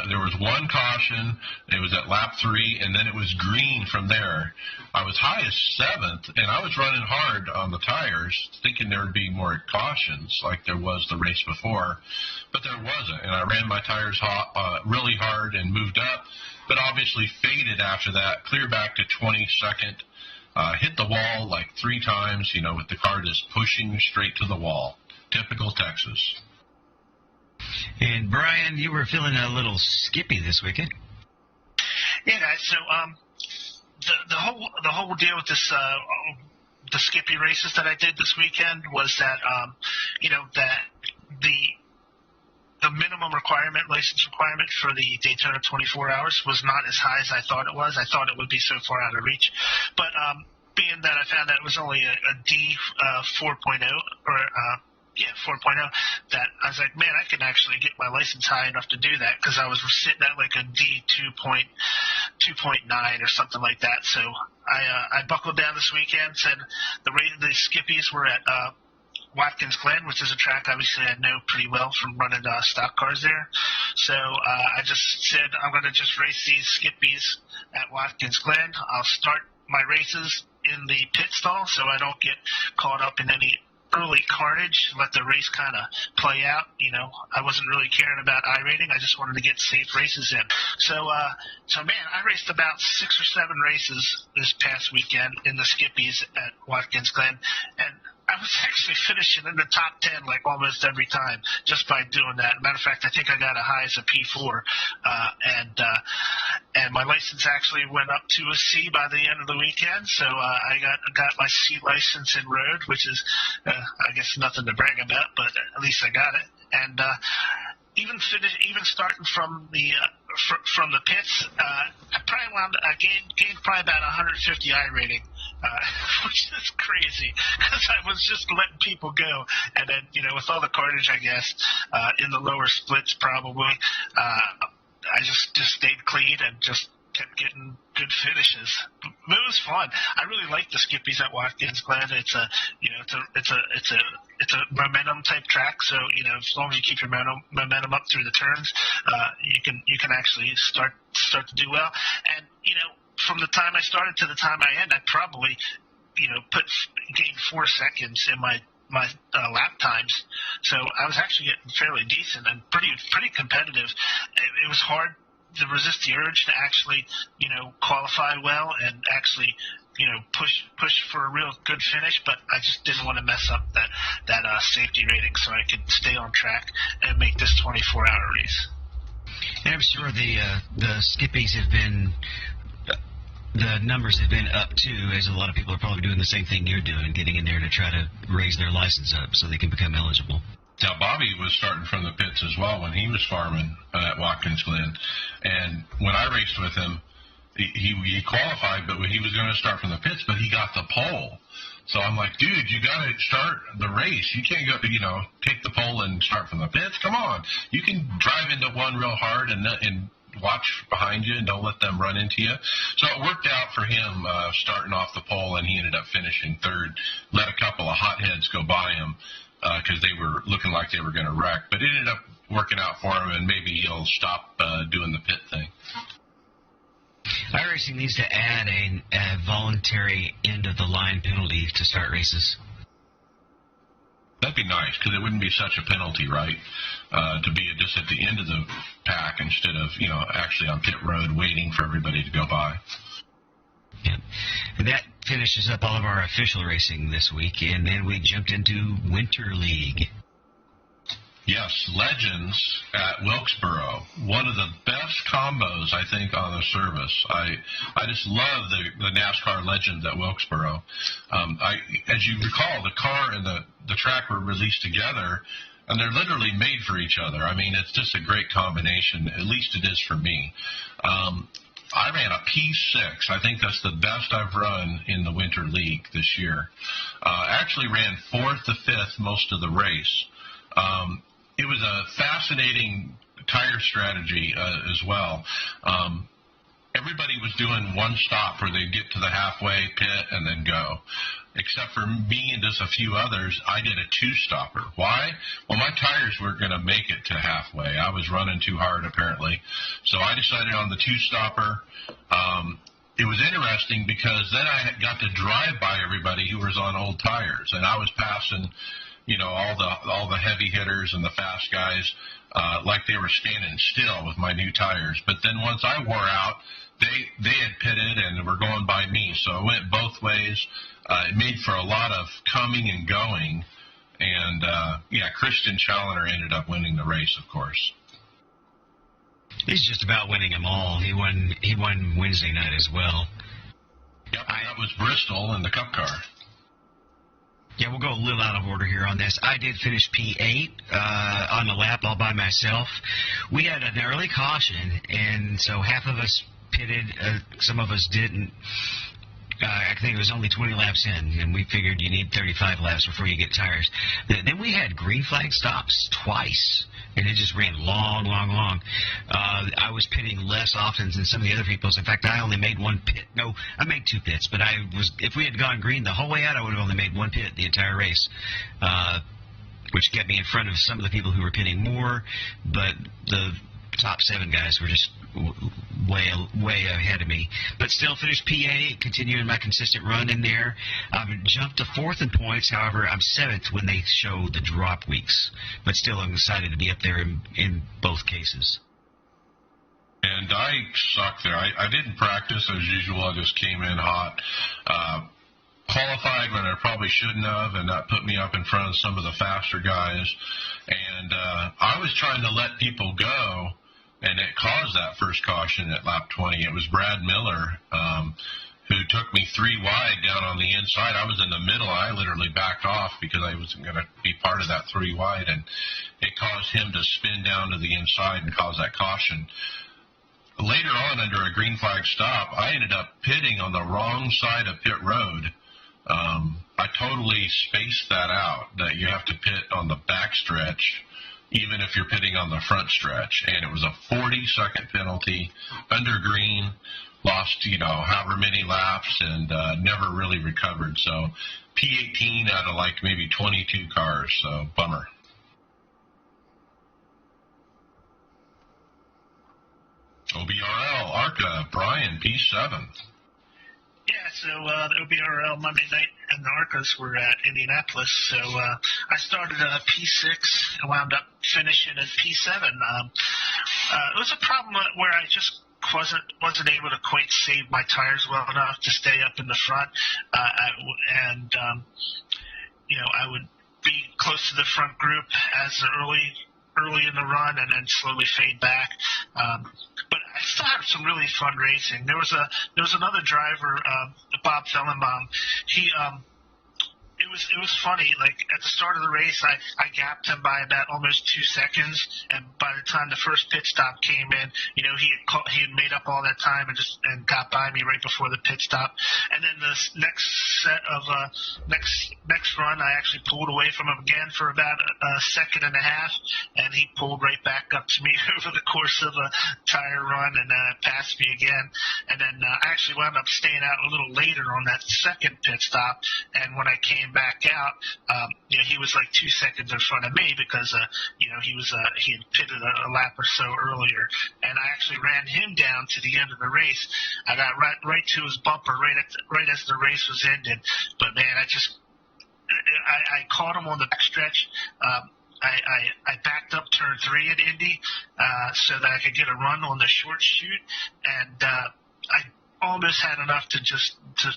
There was one caution. It was at lap 3, and then it was green from there. I was high as 7th, and I was running hard on the tires, thinking there would be more cautions like there was the race before, but there wasn't. And I ran my tires really hard and moved up, but obviously faded after that, clear back to 22nd. Hit the wall like 3 times, with the car just pushing straight to the wall. Typical Texas. And Brian, you were feeling a little skippy this weekend. Yeah, guys. So the whole deal with this the Skippy races that I did this weekend was that that the minimum license requirement for the Daytona 24 Hours was not as high as I thought it was. I thought it would be so far out of reach, but being that I found that it was only a D 4.0 or 4.0, that I was like, man, I can actually get my license high enough to do that because I was sitting at like a D 2.3 2.9 or something like that. So I buckled down this weekend. Said the skippies were at Watkins Glen, which is a track obviously I know pretty well from running stock cars there. So I just said I'm going to just race these skippies at Watkins Glen. I'll start my races in the pit stall so I don't get caught up in any early carnage, let the race kind of play out. I wasn't really caring about iRating. I just wanted to get safe races in. So man, I raced about 6 or 7 races this past weekend in the skippies at Watkins Glen, and I was actually finishing in the top 10 like almost every time just by doing that. Matter of fact, I think I got a high as a P4, and my license actually went up to a C by the end of the weekend. So I got my C license in road, which is I guess nothing to brag about, but at least I got it. And even starting from the pits, I gained probably about 150 iRating, which is crazy because I was just letting people go, and then with all the carnage, I guess in the lower splits probably, I just stayed clean and just kept getting good finishes. It was fun. I really like the skippies at Watkins Glen. It's a momentum type track. So as long as you keep your momentum up through the turns, you can actually start to do well. And from the time I started to the time I end, I probably gained 4 seconds in my lap times. So I was actually getting fairly decent and pretty competitive. It was hard to resist the urge to actually, qualify well and actually, push for a real good finish, but I just didn't want to mess up that safety rating so I could stay on track and make this 24-hour race. And I'm sure the skippies have been, the numbers have been up too, as a lot of people are probably doing the same thing you're doing, getting in there to try to raise their license up so they can become eligible. Now, Bobby was starting from the pits as well when he was farming at Watkins Glen. And when I raced with him, he qualified, but he was going to start from the pits, but he got the pole. So I'm like, dude, you got to start the race. You can't go, take the pole and start from the pits. Come on. You can drive into one real hard and watch behind you and don't let them run into you. So it worked out for him starting off the pole, and he ended up finishing third. Let a couple of hotheads go by him, because they were looking like they were going to wreck. But it ended up working out for him, and maybe he'll stop doing the pit thing. iRacing needs to add a voluntary end-of-the-line penalty to start races. That'd be nice, because it wouldn't be such a penalty, right, to be just at the end of the pack instead of, actually on pit road waiting for everybody to go by. Yeah. And that finishes up all of our official racing this week, and then we jumped into Winter League. Yes, Legends at Wilkesboro. One of the best combos, I think, on the service. I just love the NASCAR Legends at Wilkesboro. As you recall, the car and the track were released together, and they're literally made for each other. I mean, it's just a great combination. At least it is for me. I ran a P6. I think that's the best I've run in the Winter League this year. Actually ran 4th to 5th most of the race. It was a fascinating tire strategy as well. Everybody was doing one stop where they'd get to the halfway pit and then go. Except for me and just a few others, I did a 2-stopper. Why? Well, my tires weren't going to make it to halfway. I was running too hard, apparently. So I decided on the 2-stopper. It was interesting because then I got to drive by everybody who was on old tires, and I was passing, all the heavy hitters and the fast guys like they were standing still with my new tires. But then once I wore out, they had pitted and were going by me, so it went both ways. It made for a lot of coming and going, and Christian Challoner ended up winning the race, of course. He's just about winning them all. He won Wednesday night as well. Yep, that was Bristol in the Cup car. Yeah, we'll go a little out of order here on this. I did finish P8 on the lap all by myself. We had an early caution, and so half of us pitted, some of us didn't. I think it was only 20 laps in, and we figured you need 35 laps before you get tires. Then we had green flag stops twice, and it just ran long. I was pitting less often than some of the other people's. In fact, I only made one pit. No, I made 2 pits, but if we had gone green the whole way out, I would have only made 1 pit the entire race, which kept me in front of some of the people who were pitting more, but the top 7 guys were just way ahead of me, but still finished P8, continuing my consistent run in there. I've jumped to 4th in points. However, I'm 7th when they show the drop weeks, but still I'm excited to be up there in both cases. And I sucked there. I didn't practice as usual. I just came in hot. Qualified when I probably shouldn't have, and that put me up in front of some of the faster guys. And I was trying to let people go, and it caused that first caution at lap 20. It was Brad Miller who took me 3 wide down on the inside. I was in the middle. I literally backed off because I wasn't going to be part of that 3 wide, and it caused him to spin down to the inside and cause that caution. Later on, under a green flag stop, I ended up pitting on the wrong side of pit road. I totally spaced that out, that you have to pit on the back stretch even if you're pitting on the front stretch. And it was a 40-second penalty under green, lost, however many laps, and never really recovered. So P18 out of like maybe 22 cars, so bummer. OBRL, ARCA, Brian, P7. Yeah, so the OBRL Monday night and the ARCAs were at Indianapolis. So I started at P6 and wound up finishing at P7. It was a problem where I just wasn't able to quite save my tires well enough to stay up in the front, I would be close to the front group as early in the run and then slowly fade back. But I still had some really fun racing. There was another driver, Bob Fellenbaum. It was funny. Like at the start of the race, I gapped him by about almost 2 seconds, and by the time the first pit stop came in, he had made up all that time and got by me right before the pit stop. And then the next set of next run, I actually pulled away from him again for about a second and a half, and he pulled right back up to me over the course of a tire run and passed me again. And then I actually wound up staying out a little later on that second pit stop, and when I came back out, he was like 2 seconds in front of me because he had pitted a lap or so earlier, and I actually ran him down to the end of the race. I got right to his bumper right as the race was ending, but man, I caught him on the backstretch. I backed up turn 3 at Indy so that I could get a run on the short chute, and I almost had enough to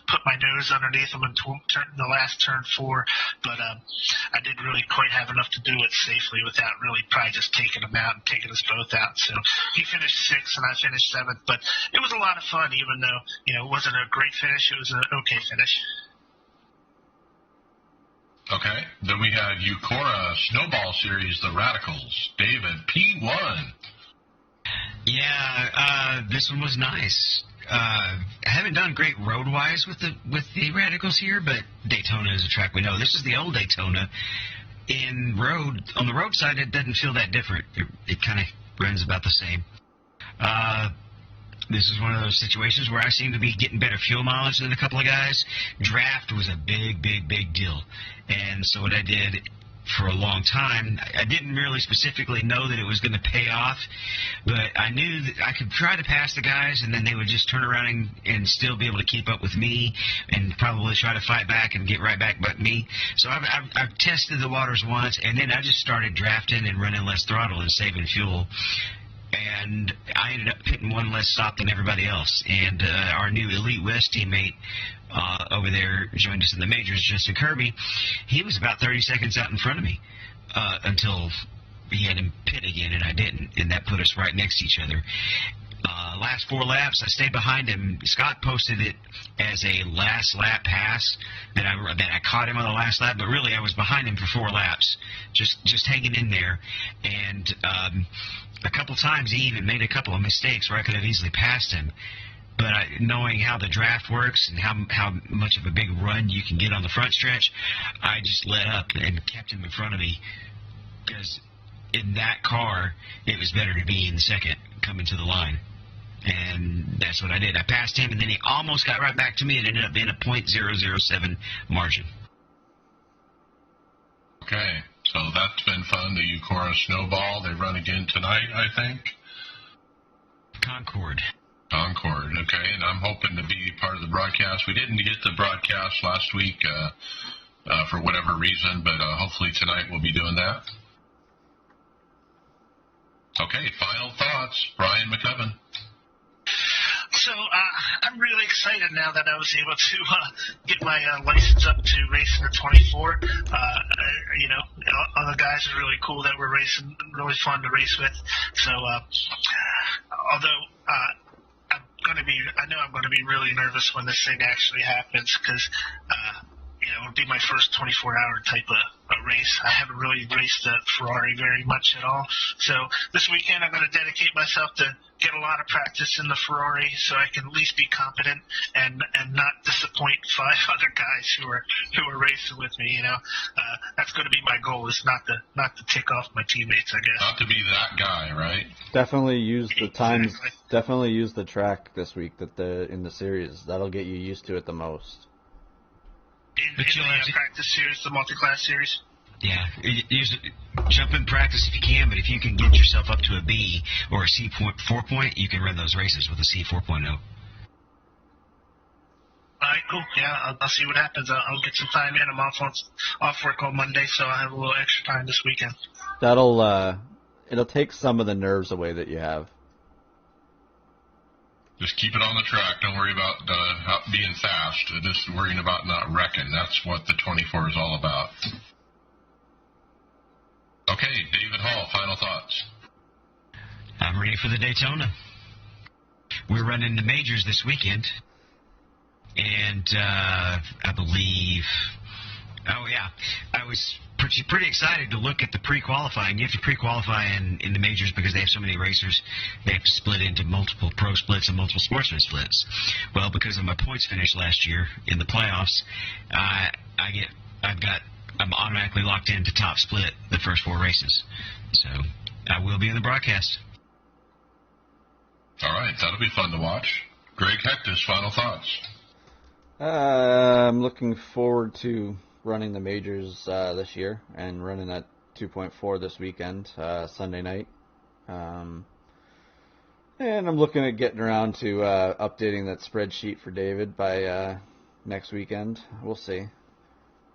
put my nose underneath him in the last turn 4, but I didn't really quite have enough to do it safely without really probably just taking him out and taking us both out. So he finished 6th and I finished 7th, but it was a lot of fun, even though it wasn't a great finish. It was an okay finish. Okay, then we have Eucora Snowball Series, the Radicals. David, P1. Yeah, this one was nice. I haven't done great road-wise with the Radicals here, but Daytona is a track we know. This is the old Daytona. On the road side, it doesn't feel that different. It kind of runs about the same. This is one of those situations where I seem to be getting better fuel mileage than a couple of guys. Draft was a big deal. And so what I did for a long time, I didn't really specifically know that it was going to pay off, but I knew that I could try to pass the guys, and then they would just turn around and still be able to keep up with me and probably try to fight back and get right back but me. So I've tested the waters once, and then I just started drafting and running less throttle and saving fuel. And I ended up pitting one less stop than everybody else. And our new Elite West teammate over there joined us in the majors, Justin Kirby. He was about 30 seconds out in front of me until he had him pit again, and I didn't. And that put us right next to each other. Last 4 laps, I stayed behind him. Scott posted it as a last lap pass, and I caught him on the last lap, but really I was behind him for 4 laps, just hanging in there. And a couple times he even made a couple of mistakes where I could have easily passed him. knowing how the draft works and how much of a big run you can get on the front stretch, I just let up and kept him in front of me because in that car, it was better to be in the second coming to the line. And that's what I did. I passed him, and then he almost got right back to me. It ended up being a .007 margin. Okay, so that's been fun. The Eucora Snowball. They run again tonight, I think. Concord, okay, and I'm hoping to be part of the broadcast. We didn't get the broadcast last week for whatever reason, but hopefully tonight we'll be doing that. Okay, final thoughts, Brian McCubbin. So I'm really excited now that I was able to get my license up to racing the 24. Other guys are really cool that we're racing, really fun to race with. So although I know I'm going to be really nervous when this thing actually happens because it'll be my first 24-hour type of race. I haven't really raced a Ferrari very much at all. So this weekend I'm going to dedicate myself to get a lot of practice in the Ferrari so I can at least be competent and not disappoint 5 other guys who are racing with me. That's going to be my goal, is not to tick off my teammates, I guess. Not to be that guy, right? Definitely use the times. Definitely use the track this week in the series. That'll get you used to it the most. In the practice series, the multi-class series? Yeah, jump in practice if you can, but if you can get yourself up to a B or a C 4 you can run those races with a C 4.0. All right, cool. Yeah, I'll see what happens. I'll get some time in. I'm off work on Monday, so I'll have a little extra time this weekend. It'll take some of the nerves away that you have. Just keep it on the track. Don't worry about being fast. Just worrying about not wrecking. That's what the 24 is all about. Okay, David Hall, final thoughts. I'm ready for the Daytona. We're running the majors this weekend. And I believe... Oh, yeah. I was pretty excited to look at the pre-qualifying. You have to pre-qualify in the majors because they have so many racers. They have to split into multiple pro splits and multiple sportsman splits. Well, because of my points finish last year in the playoffs, I'm automatically locked into top split the first 4 races. So I will be in the broadcast. All right, that'll be fun to watch. Greg Hectus, final thoughts. I'm looking forward to running the majors this year and running that 2.4 this weekend, Sunday night. And I'm looking at getting around to updating that spreadsheet for David by next weekend. We'll see.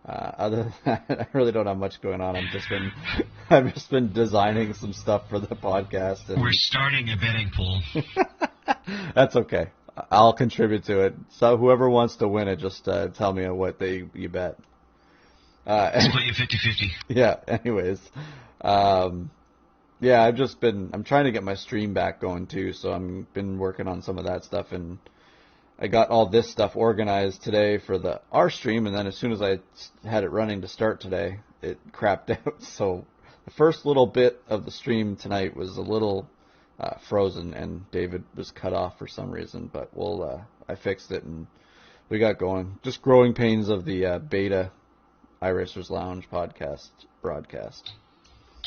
Other than that, I really don't have much going on. I've just been designing some stuff for the podcast. And we're starting a betting pool. That's okay. I'll contribute to it. So whoever wants to win it, just tell me what you bet. Split you 50-50. Yeah, anyways. I'm trying to get my stream back going too, so I've been working on some of that stuff, and I got all this stuff organized today for our stream, and then as soon as I had it running to start today, it crapped out. So the first little bit of the stream tonight was a little frozen, and David was cut off for some reason, but I fixed it, and we got going. Just growing pains of the beta iRacers Lounge podcast broadcast.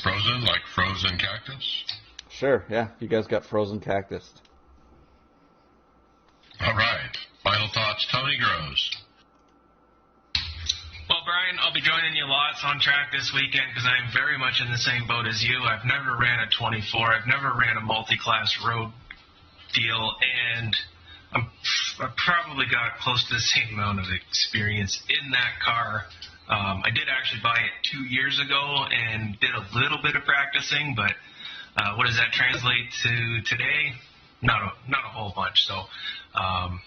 Frozen, like frozen cactus? Sure, yeah. You guys got frozen cactus. All right. Final thoughts, Tony Groves. Well, Brian, I'll be joining you lots on track this weekend because I'm very much in the same boat as you. I've never ran a 24. I've never ran a multi-class road deal, and I've probably got close to the same amount of experience in that car. I did actually buy it 2 years ago and did a little bit of practicing, but what does that translate to today? Not a whole bunch. So, I'll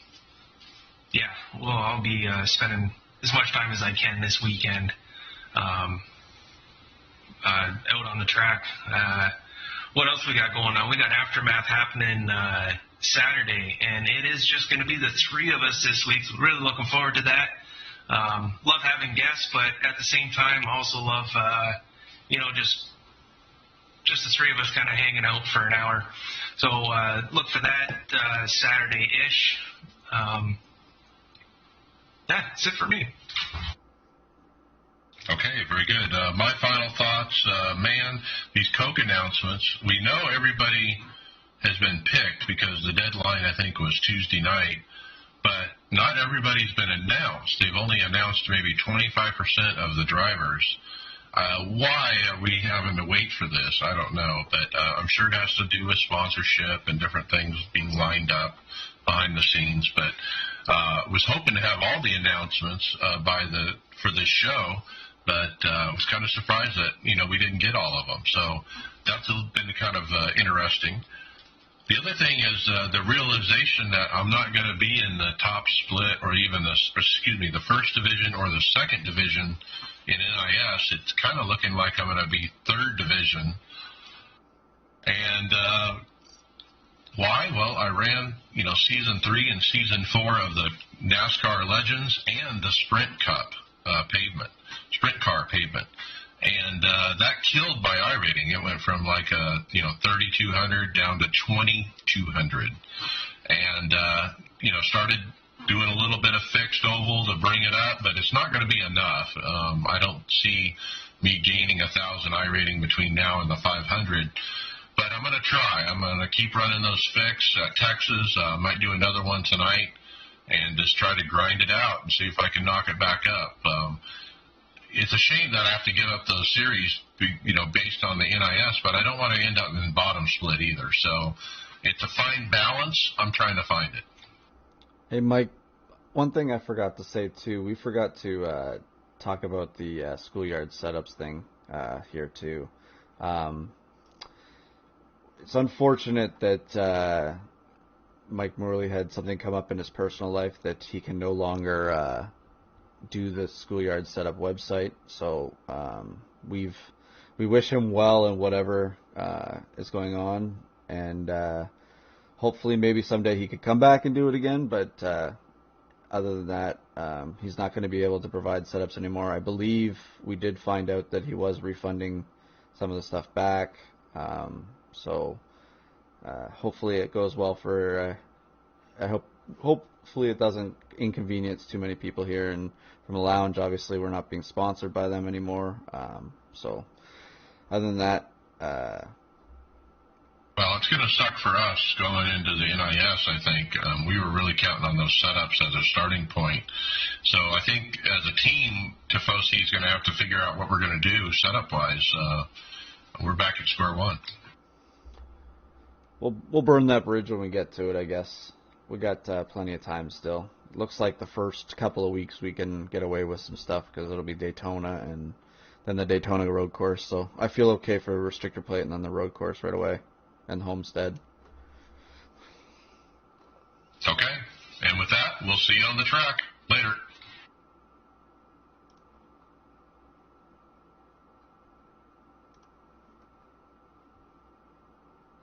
be spending as much time as I can this weekend out on the track. What else we got going on? We got Aftermath happening Saturday, and it is just going to be the 3 of us this week. So really looking forward to that. Love having guests, but at the same time, also love, just the 3 of us kind of hanging out for an hour. So look for that Saturday-ish. That's it for me. Okay, very good. My final thoughts, man, these Coke announcements, we know everybody has been picked because the deadline, I think, was Tuesday night, but not everybody's been announced. They've only announced maybe 25% of the drivers. Why are we having to wait for this? I don't know, but I'm sure it has to do with sponsorship and different things being lined up behind the scenes, but was hoping to have all the announcements for this show, but was kind of surprised that we didn't get all of them. So that's been kind of interesting. The other thing is the realization that I'm not going to be in the top split or even the first division or the second division in NIS. It's kind of looking like I'm going to be third division. And why? Well, I ran, season 3 and season 4 of the NASCAR Legends and the Sprint Car pavement. And that killed my iRating. It went from like 3,200 down to 2,200. And, started doing a little bit of fixed oval to bring it up, but it's not going to be enough. I don't see me gaining 1,000 iRating between now and the 500. But I'm going to try. I'm going to keep running those fixes at Texas. Might do another one tonight and just try to grind it out and see if I can knock it back up. It's a shame that I have to give up those series, based on the NIS, but I don't want to end up in bottom split either. So it's a fine balance. I'm trying to find it. Hey, Mike, one thing I forgot to say, too, we forgot to talk about the schoolyard setups thing here, too. It's unfortunate that Mike Morley had something come up in his personal life that he can no longer do the schoolyard setup website. So we wish him well in whatever is going on, and hopefully maybe someday he could come back and do it again. But other than that, he's not going to be able to provide setups anymore. I believe we did find out that he was refunding some of the stuff back. So hopefully it goes well for. Hopefully it doesn't inconvenience too many people here. And from the lounge, obviously we're not being sponsored by them anymore. So other than that. Well, it's going to suck for us going into the NIS, I think. We were really counting on those setups as a starting point. So I think as a team, Tifosi is going to have to figure out what we're going to do setup-wise. We're back at square one. We'll burn that bridge when we get to it, I guess. We got plenty of time still. It looks like the first couple of weeks we can get away with some stuff because it'll be Daytona and then the Daytona road course. So I feel okay for a restrictor plate and then the road course right away and Homestead. Okay. And with that, we'll see you on the track. Later.